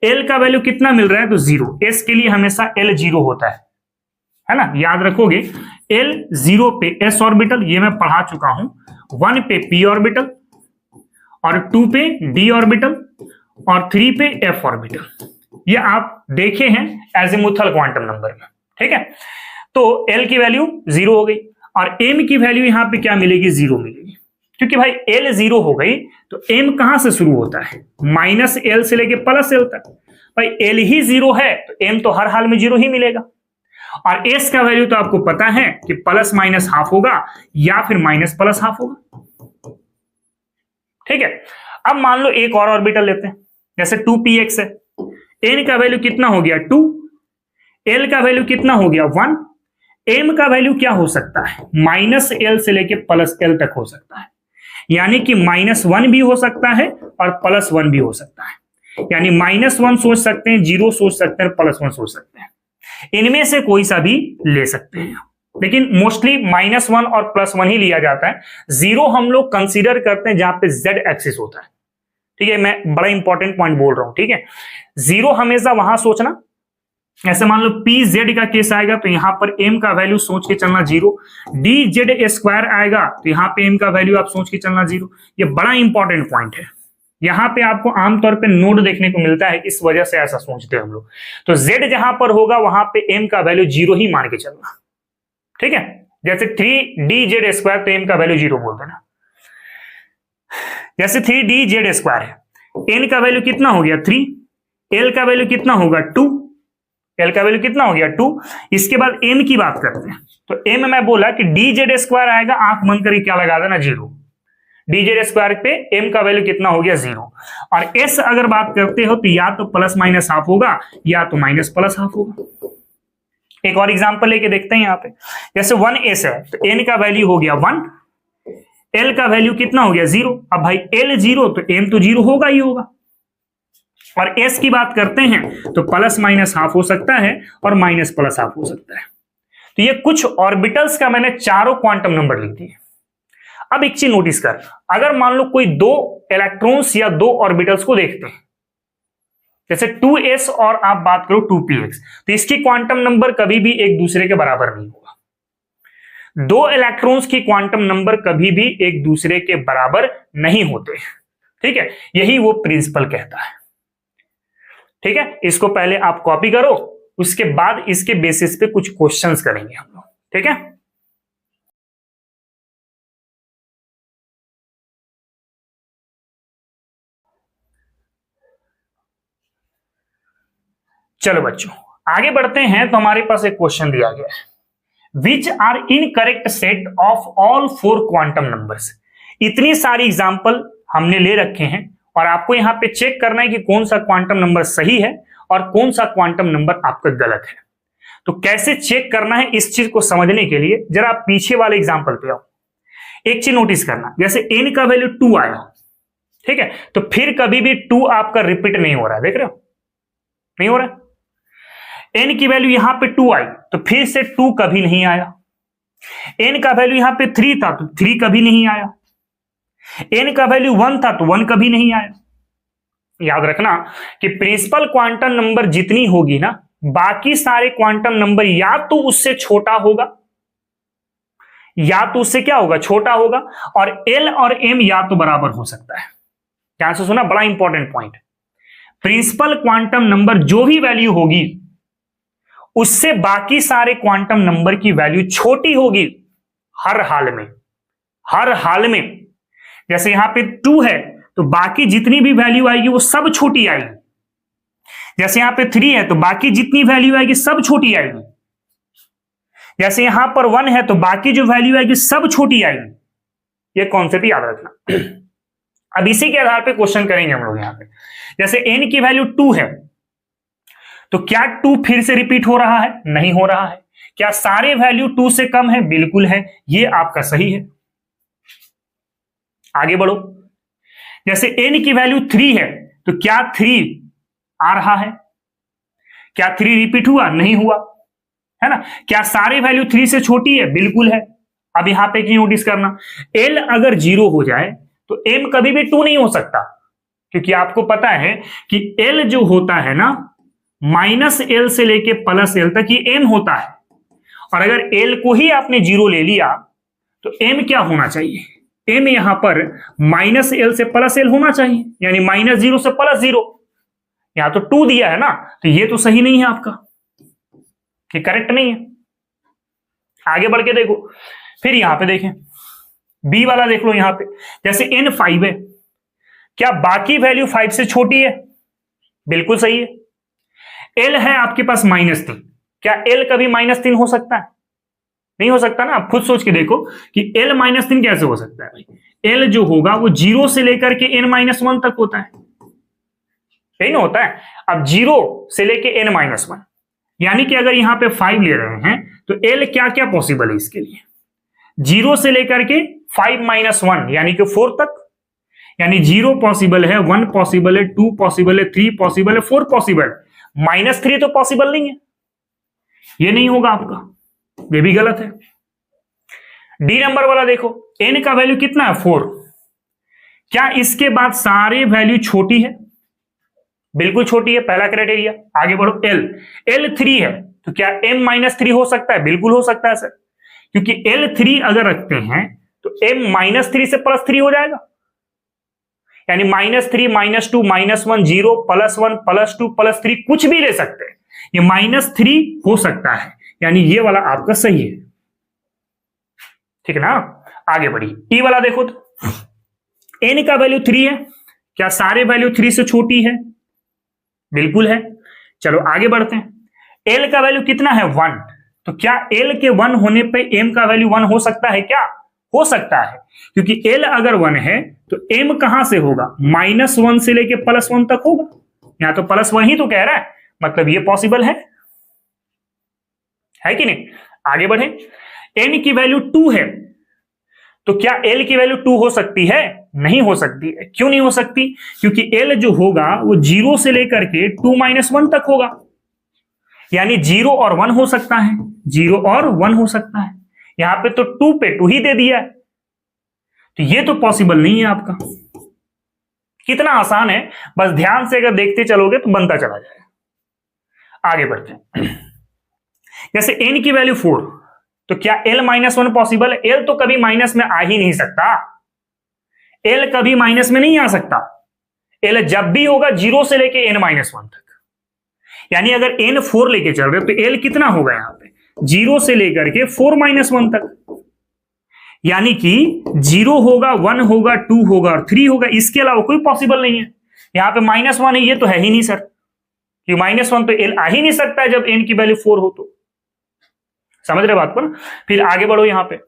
[SPEAKER 1] l का वैल्यू कितना मिल रहा है? तो 0। s के लिए हमेशा l 0 होता है ना, याद रखोगे। l 0 पे s ऑर्बिटल, ये मैं पढ़ा चुका हूं, 1 पे p ऑर्बिटल और 2 पे d ऑर्बिटल और 3 पे f ऑर्बिटल, ये आप देखे हैं एजिमुथल क्वांटम नंबर में। ठीक है, तो l की वैल्यू 0 हो गई और m की वैल्यू यहां पे क्या मिलेगी? 0 मिलेगी, क्योंकि भाई l 0 हो गई तो m कहां से शुरू होता है? -l से लेके +l तक। भाई l ही 0 है तो m तो हर हाल में 0 ही मिलेगा। और s का वैल्यू तो आपको पता है कि प्लस माइनस हाफ होगा या फिर माइनस प्लस हाफ होगा। ठीक है, अब मान लो एक और ऑर्बिटल लेते हैं, जैसे 2px है, n का वैल्यू कितना हो गया? 2, l का वैल्यू कितना हो गया? 1, m का वैल्यू क्या हो सकता है? -l से लेके +l तक हो सकता है, यानी कि -1 भी हो सकता है और +1 भी हो सकता है। यानी -1 सोच सकते हैं, 0 सोच सकते हैं, +1 सोच सकते हैं, इनमें से कोई सा भी ले सकते हैं। लेकिन मोस्टली -1 और +1 ही लिया जाता है। 0 हम लोग कंसीडर करते हैं जहां पे z एक्सिस होता है, ठीक है। मैं बड़ा इंपॉर्टेंट पॉइंट बोल रहा हूं, ठीक है। 0 हमेशा वहां सोचना, ऐसे मान लो pz का केस आएगा तो यहां पर m का वैल्यू सोच के चलना 0, dz² आएगा तो यहां पे m का वैल्यू आप सोच के चलना 0। ये बड़ा इंपॉर्टेंट पॉइंट है, यहां पे आपको आमतौर पे नोड देखने को मिलता है, इस वजह से ऐसा सोचते हैं हम लोग। तो z जहां पर होगा वहां पे m का वैल्यू 0 ही मान के चलना, ठीक है। जैसे 3dz² तो m का वैल्यू 0 बोल देना। जैसे 3dz² है, n का वैल्यू कितना हो गया 3, l का वैल्यू कितना होगा 2, l का वैल्यू कितना हो गया 2। इसके बाद m की बात करते हैं, तो m मैं बोला कि dz² आएगा, आंख बंद करके क्या लगा देना 0, dz² पे m का वैल्यू कितना हो गया 0। और s अगर बात करते हो तो या तो ±½ होगा या तो -+½ होगा। एक और एग्जांपल लेके देखते हैं यहाँ पे, जैसे 1s है तो n का वैल्यू हो गया 1, l का वैल्यू कितना हो गया 0। अब भाई l 0 तो m तो 0 होगा ही होगा। और s की बात करते हैं तो ±½ हो सकता है और -+½ हो सकता है। तो ये कुछ ऑर्बिटल्स का मैंने चारों क्वांटम नंबर लिख दिए। अब एक चीज नोटिस कर, अगर मान लो कोई 2 इलेक्ट्रॉन्स या 2 ऑर्बिटल्स को देखते हैं, जैसे 2s और आप बात करो 2px, तो इसकी क्वांटम नंबर कभी भी एक दूसरे के बराबर नहीं होगा। 2 इलेक्ट्रॉन्स की क्वांटम नंबर कभी भी एक दूसरे के बराबर नहीं होते, ठीक है। यही वो प्रिंसिपल कहता है, ठीक है। इसको पहले आप कॉपी करो, उसके बाद इसके बेसिस पे कुछ क्वेश्चंस करेंगे हम लोग, ठीक है। चलो बच्चों आगे बढ़ते हैं, तो हमारे पास एक क्वेश्चन दिया गया है, which are incorrect set of all 4 quantum numbers. इतनी सारी एग्जांपल हमने ले रखे हैं और आपको यहां पे चेक करना है कि कौन सा क्वांटम नंबर सही है और कौन सा क्वांटम नंबर आपका गलत है। तो कैसे चेक करना है इस चीज को समझने के लिए जरा आप पीछे वाले एग्जांपल पे आओ। एक चीज नोटिस करना, जैसे n का वैल्यू 2 आया, ठीक है, तो फिर कभी भी 2 आपका रिपीट नहीं हो रहा है, देख रहे हो, नहीं हो रहा है। n की वैल्यू यहां पे 2 आई तो फिर से 2 कभी नहीं आया। n का वैल्यू यहां पे 3 था तो 3 कभी नहीं आया। n का वैल्यू 1 था तो 1 कभी नहीं आया। याद रखना कि प्रिंसिपल क्वांटम नंबर जितनी होगी ना, बाकी सारे क्वांटम नंबर या तो उससे छोटा होगा या तो उससे क्या होगा, छोटा होगा, और l और m या तो बराबर हो सकता है। ध्यान से सुना, बड़ा important point. Principal quantum number जो भी वैल्यू होगी उससे बाकी सारे क्वांटम नंबर की वैल्यू छोटी होगी हर हाल में, हर हाल में। जैसे यहां पे 2 है तो बाकी जितनी भी वैल्यू आएगी वो सब छोटी आएगी। जैसे यहां पे 3 है तो बाकी जितनी वैल्यू आएगी सब छोटी आएगी। जैसे यहां पर 1 है तो बाकी जो वैल्यू आएगी सब छोटी आएगी। ये कॉन्सेप्ट याद रखना। अब इसी के आधार पे क्वेश्चन करेंगे हम लोग यहां पे। जैसे n की वैल्यू 2 है तो क्या 2 फिर से रिपीट हो रहा है? नहीं हो रहा है। क्या सारे वैल्यू 2 से कम है? बिल्कुल है, ये आपका सही है। आगे बढ़ो, जैसे n की वैल्यू 3 है तो क्या 3 आ रहा है? क्या 3 रिपीट हुआ? नहीं हुआ, है ना। क्या सारे वैल्यू 3 से छोटी है? बिल्कुल है। अब यहां पे क्या नोटिस करना, l अगर 0 हो जाए तो m कभी भी 2 नहीं हो सकता, क्योंकि आपको पता है कि l जो होता है ना, -l से लेके +l तक ये m होता है। और अगर l को ही आपने 0 ले लिया तो m क्या होना चाहिए? m यहां पर -l से +l होना चाहिए, यानी -0 से +0। यहां तो 2 दिया है ना, तो ये तो सही नहीं है आपका, ये करेक्ट नहीं है। आगे बढ़ के देखो, फिर यहां पे देखें, b वाला देख लो। यहां पे जैसे n 5 है, क्या बाकी वैल्यू 5 से छोटी है? बिल्कुल सही है। l है आपके पास -3, क्या l कभी -3 हो सकता है? नहीं हो सकता ना। आप खुद सोच के देखो कि l -3 कैसे हो सकता है भाई। l जो होगा वो 0 से लेकर के n-1 तक होता है, यही ना होता है। अब 0 से लेके n-1, यानी कि अगर यहां पे 5 ले रहे हैं तो l क्या क्या पॉसिबल है इसके लिए? 0 से लेकर के 5-1 यानी कि 4 तक, यानी 0 पॉसिबल है, 1 पॉसिबल है, 2 पॉसिबल है, 3 पॉसिबल है, 4 पॉसिबल। -3 तो पॉसिबल नहीं है, ये नहीं होगा आपका, ये भी गलत है। डी नंबर वाला देखो, n का वैल्यू कितना है 4, क्या इसके बाद सारे वैल्यू छोटी है? बिल्कुल छोटी है, पहला क्राइटेरिया। आगे बढ़ो, l 3 है तो क्या m-3 हो सकता है? बिल्कुल हो सकता है सर, क्योंकि l3 अगर रखते हैं तो m-3 से +3 हो जाएगा, यानी -3 -2 -1 0 +1 +2 +3 कुछ भी ले सकते हैं, ये -3 हो सकता है, यानी ये वाला आपका सही है। ठीक है ना? आगे बढ़िए, ई वाला देखो तो n का वैल्यू 3 है, क्या सारे वैल्यू 3 से छोटी है? बिल्कुल है। चलो आगे बढ़ते हैं, l का वैल्यू कितना है 1, तो क्या l के 1 होने पे m का वैल्यू 1 हो सकता है? क्या हो सकता है, क्योंकि l अगर 1 है तो m कहां से होगा? -1 से लेके +1 तक होगा, यहां तो +1 ही तो कह रहा है, मतलब ये पॉसिबल है कि नहीं? आगे बढ़े, n की वैल्यू 2 है तो क्या l की वैल्यू 2 हो सकती है? नहीं हो सकती है। क्यों नहीं हो सकती? क्योंकि l जो होगा वो 0 से लेकर के 2 - 1 तक होगा, यानी 0 और 1 हो सकता है, 0 और 1 हो सकता है, यहां पे तो 2 पे 2 ही दे दिया है, तो ये तो पॉसिबल नहीं है आपका। कितना आसान है, बस ध्यान से अगर देखते चलोगे तो बनता चला जाएगा। आगे बढ़ते हैं, जैसे n की वैल्यू 4, तो क्या l -1 पॉसिबल है? l तो कभी माइनस में आ ही नहीं सकता, l कभी माइनस में नहीं आ सकता, l जब भी होगा 0 से लेके n -1 तक, यानी अगर n 4 लेके चल रहे हो तो l कितना होगा यहां पे? 0 से लेकर के 4 - 1 तक, यानी कि 0 होगा, 1 होगा, 2 होगा और 3 होगा, इसके अलावा कोई पॉसिबल नहीं है। यहां पे -1 है, ये तो है ही नहीं सर, कि -1 तो l आ ही नहीं सकता है जब n की वैल्यू 4 हो तो। समझ रहे बात पर? फिर आगे बढ़ो, यहां पे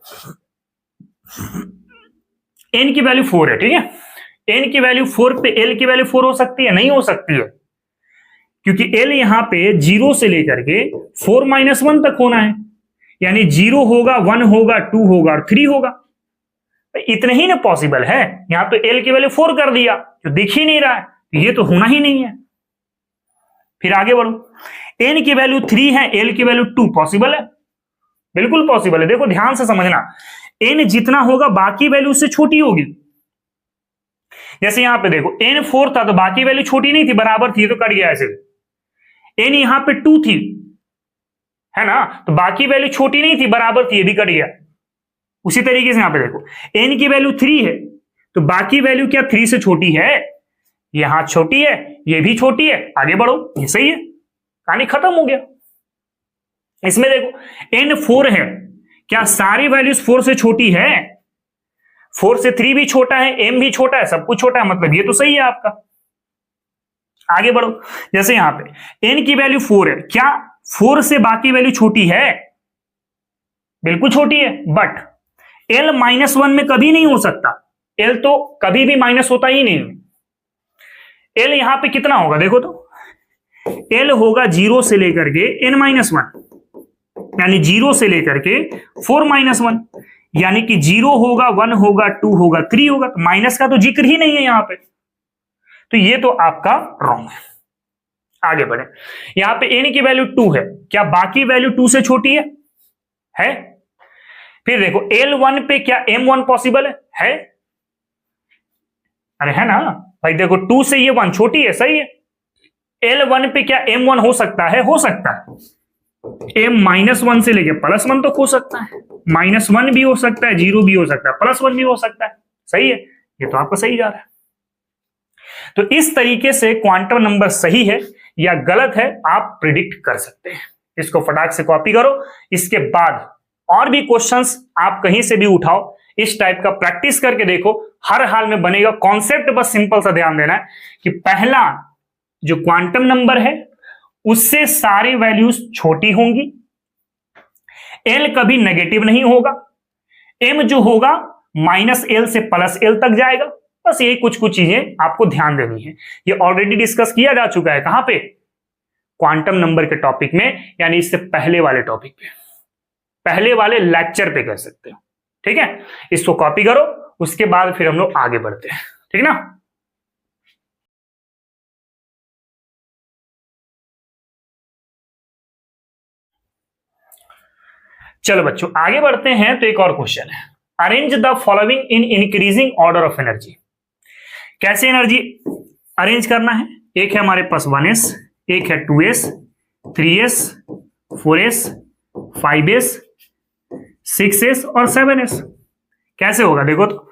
[SPEAKER 1] n की वैल्यू 4 है, ठीक है, n की वैल्यू 4 पे l की वैल्यू 4 हो सकती है? नहीं हो सकती है, क्योंकि l यहां पे 0 से लेकर के 4 - 1 तक होना है, यानी 0 होगा, 1 होगा, 2 होगा और 3 होगा, इतने ही ना पॉसिबल है। यहां पे l की वैल्यू 4 कर दिया, जो दिख ही नहीं रहा है, ये तो होना ही नहीं है। फिर आगे बढ़ो, n की वैल्यू 3 है, l की वैल्यू 2, पॉसिबल है? बिल्कुल पॉसिबल है। देखो ध्यान से समझना, n जितना होगा बाकी वैल्यू उससे छोटी होगी। जैसे यहां पे देखो n 4 था तो बाकी वैल्यू छोटी नहीं थी, बराबर थी, तो कट गया ऐसे। n यहां पे 2 थी, है ना, तो बाकी वैल्यू छोटी नहीं थी, बराबर थी, ये भी कट गया। उसी तरीके से यहां पे देखो n की वैल्यू 3 है तो बाकी वैल्यू क्या 3 से छोटी है? यहां छोटी है, ये भी छोटी है, आगे बढ़ो, ये सही है, कहानी खत्म हो गया। इसमें देखो n 4 है, क्या सारी वैल्यूज 4 से छोटी है? 4 से 3 भी छोटा है, m भी छोटा है, सब कुछ छोटा है, मतलब ये तो सही है आपका। आगे बढ़ो, जैसे यहां पे n की वैल्यू 4 है, क्या 4 से बाकी वैल्यू छोटी है? बिल्कुल छोटी है, बट l -1 में कभी नहीं हो सकता, l तो कभी भी माइनस होता ही नहीं है। l यहां पे कितना होगा देखो तो, l होगा 0 से लेकर के n -1, यानी 0 से लेकर के 4 - 1, यानी कि 0 होगा, 1 होगा, 2 होगा, 3 होगा, तो माइनस का तो जिक्र ही नहीं है यहां पे, तो ये तो आपका रॉन्ग है। आगे बढ़े, यहां पे n की वैल्यू 2 है, क्या बाकी वैल्यू 2 से छोटी है? फिर देखो L1 पे क्या M1 पॉसिबल है? अरे है ना भाई, देखो 2 से ये 1 छोटी है, सही है। L1 पे क्या M1 हो सकता है? हो सकता है, M -1 से लेके +1 तक हो सकता है, -1 भी हो सकता है, 0 भी हो सकता है, +1 भी हो सकता है, सही है, ये तो आपका सही जा रहा है। तो इस तरीके से क्वांटम नंबर सही है या गलत है आप प्रिडिक्ट कर सकते हैं। इसको फटाक से कॉपी करो, इसके बाद और भी क्वेश्चंस आप कहीं से भी उठाओ, इस टाइप का प्रैक्टिस करके देखो, हर हाल में बनेगा। कॉन्सेप्ट बस सिंपल सा ध्यान देना है कि पहला जो क्वांटम नंबर है उससे सारी वैल्यूज छोटी होंगी, एल कभी नेगेटिव नहीं होगा, एम जो होगा -l से +l तक जाएगा। बस यही कुछ कुछ चीजें आपको ध्यान देनी है। ये ऑलरेडी डिस्कस किया जा चुका है, कहां पे? क्वांटम नंबर के टॉपिक में, यानी इससे पहले वाले टॉपिक पे, पहले वाले लेक्चर पे कह सकते हो। ठीक है, इसको कॉपी करो, उसके बाद फिर हम लोग आगे बढ़ते हैं, ठीक ना। चलो बच्चों आगे बढ़ते हैं। तो एक और क्वेश्चन है, arrange the following in increasing order of energy. कैसे एनर्जी अरेंज करना है? एक है हमारे पास 1s, एक है 2s, 3s, 4s, 5s, 6s और 7s। कैसे होगा देखो तो,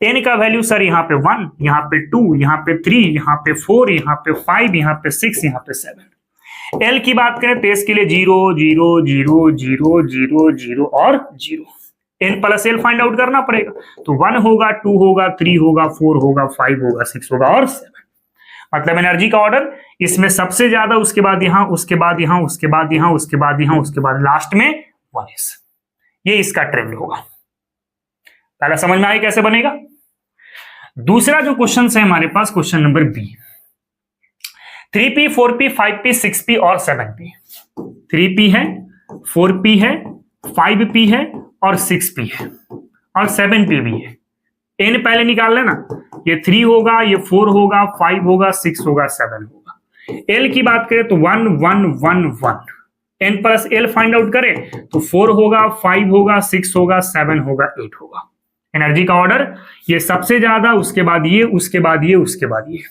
[SPEAKER 1] n का वैल्यू सर यहाँ पे 1, यहाँ पे 2, यहाँ पे 3, यहाँ पे 4, यहाँ पे 5, यहाँ पे 6, यहाँ पे 7। l की बात करें तो इसके लिए 0 0 0 0 0 0 और 0। n plus l find out करना पड़ेगा। तो 1 होगा, 2 होगा, 3 होगा, 4 होगा, 5 होगा, 6 होगा और 7। मतलब एनर्जी का ऑर्डर इसमें सबसे ज्यादा, उसके बाद यहां, उसके बाद यहां, उसके बाद यहां, उसके बाद यहां, उसके बाद लास्ट में 1s। ये इसका ट्रेंड होगा। पहला समझ में आया कैसे बनेगा। दूसरा जो क्वेश्चन है हमारे पास, question number B, 3p, 4p, 5p, 6p और 7p। 3p है, 4p है, 5p है और 6p है और 7p भी है। n पहले निकाल लेना, ये 3 होगा, ये 4 होगा, 5 होगा, 6 होगा, 7 होगा। l की बात करें तो 1 1 1 1। n plus l find out करें तो 4 होगा, 5 होगा, 6 होगा, 7 होगा, 8 होगा। एनर्जी का ऑर्डर ये सबसे ज्यादा, उसके बाद ये, उसके बाद ये, उसके बाद ये।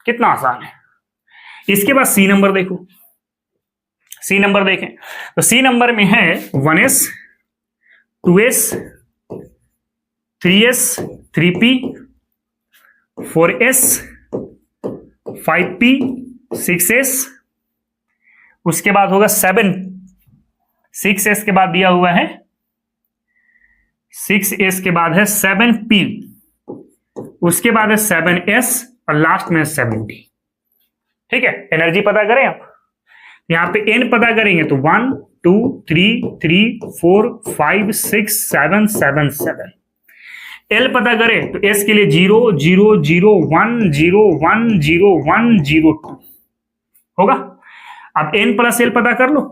[SPEAKER 1] कितना आसान है। इसके बाद सी नंबर देखो, सी नंबर देखें तो सी नंबर में है 1s, 2s, 3s, 3p, 4s, 5p, 6s, उसके बाद होगा 7, 6s के बाद दिया हुआ है 6s के बाद है 7p, उसके बाद है 7s और लास्ट में 7d। ठीक है, एनर्जी पता करें आप। यहां पे n पता करेंगे तो 1 2 3 3 4 5 6 7 7 7। l पता करें तो s के लिए 0 0 0 1 0 1 0 1 0 2 होगा। अब n प्लस l पता कर लो,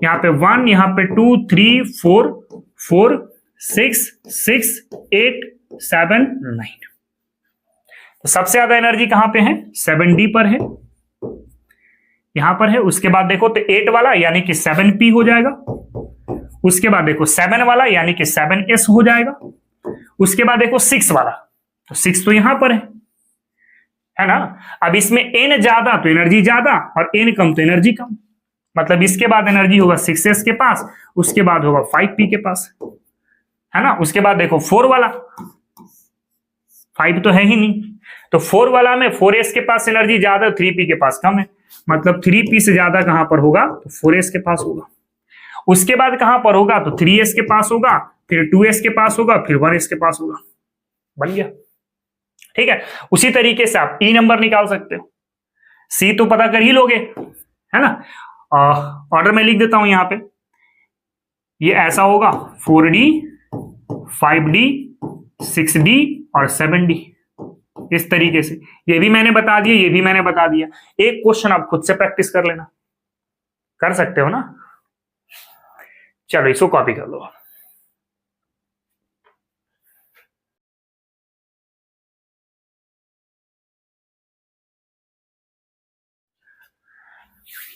[SPEAKER 1] यहां पे 1, यहां पे 2 3 4 4 6 6 8 7 9। तो सबसे ज्यादा एनर्जी कहां पे है? 7d पर है, यहां पर है। उसके बाद देखो तो 8 वाला यानी कि 7p हो जाएगा। उसके बाद देखो 7 वाला यानी कि 7s हो जाएगा। उसके बाद देखो 6 वाला, तो 6 तो यहां पर है ना। अब इसमें n ज्यादा तो एनर्जी ज्यादा और n कम तो एनर्जी कम। मतलब इसके बाद एनर्जी होगा 6s के पास, उसके बाद होगा 5p के पास, है ना। उसके बाद देखो 4 वाला, 5 तो है ही नहीं, तो 4 वाला में 4s के पास एनर्जी ज्यादा, 3p के पास कम है। मतलब 3p से ज्यादा कहां पर होगा? तो 4s के पास होगा। उसके बाद कहां पर होगा? तो 3s के पास होगा, फिर 2s के पास होगा, फिर 1s के पास होगा। बन गया। ठीक है, उसी तरीके से आप ई नंबर निकाल सकते हो। सी तो पता कर ही लोगे, है ना। ऑर्डर में लिख देता हूं यहां पे, ये ऐसा होगा 4d, 5d, 6d और 7d। इस तरीके से ये भी मैंने बता दिया, ये भी मैंने बता दिया। एक क्वेश्चन आप खुद से प्रैक्टिस कर लेना, कर सकते हो ना। चलो इसको कॉपी कर लो।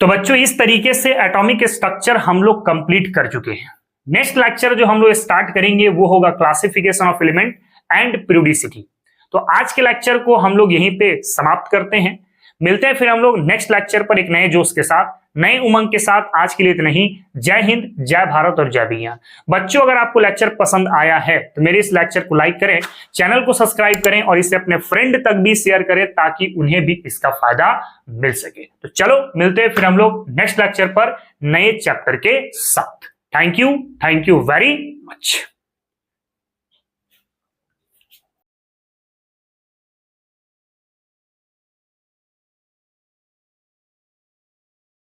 [SPEAKER 1] तो बच्चों इस तरीके से एटॉमिक स्ट्रक्चर हम लोग कंप्लीट कर चुके हैं। नेक्स्ट लेक्चर जो हम लोग स्टार्ट करेंगे वो होगा classification of element and periodicity. तो आज के लेक्चर को हम लोग यहीं पे समाप्त करते हैं। मिलते हैं फिर हम लोग नेक्स्ट लेक्चर पर एक नए जोश के साथ, नए उमंग के साथ। आज के लिए इतना ही। जय हिंद, जय भारत और जय विज्ञान। बच्चों अगर आपको लेक्चर पसंद आया है तो मेरे इस लेक्चर को लाइक करें, चैनल को सब्सक्राइब करें और इसे अपने फ्रेंड तक भी शेयर करें ताकि उन्हें भी इसका फायदा मिल सके। तो चलो मिलते हैं फिर हम लोग नेक्स्ट लेक्चर पर नए चैप्टर के साथ। Thank you very much.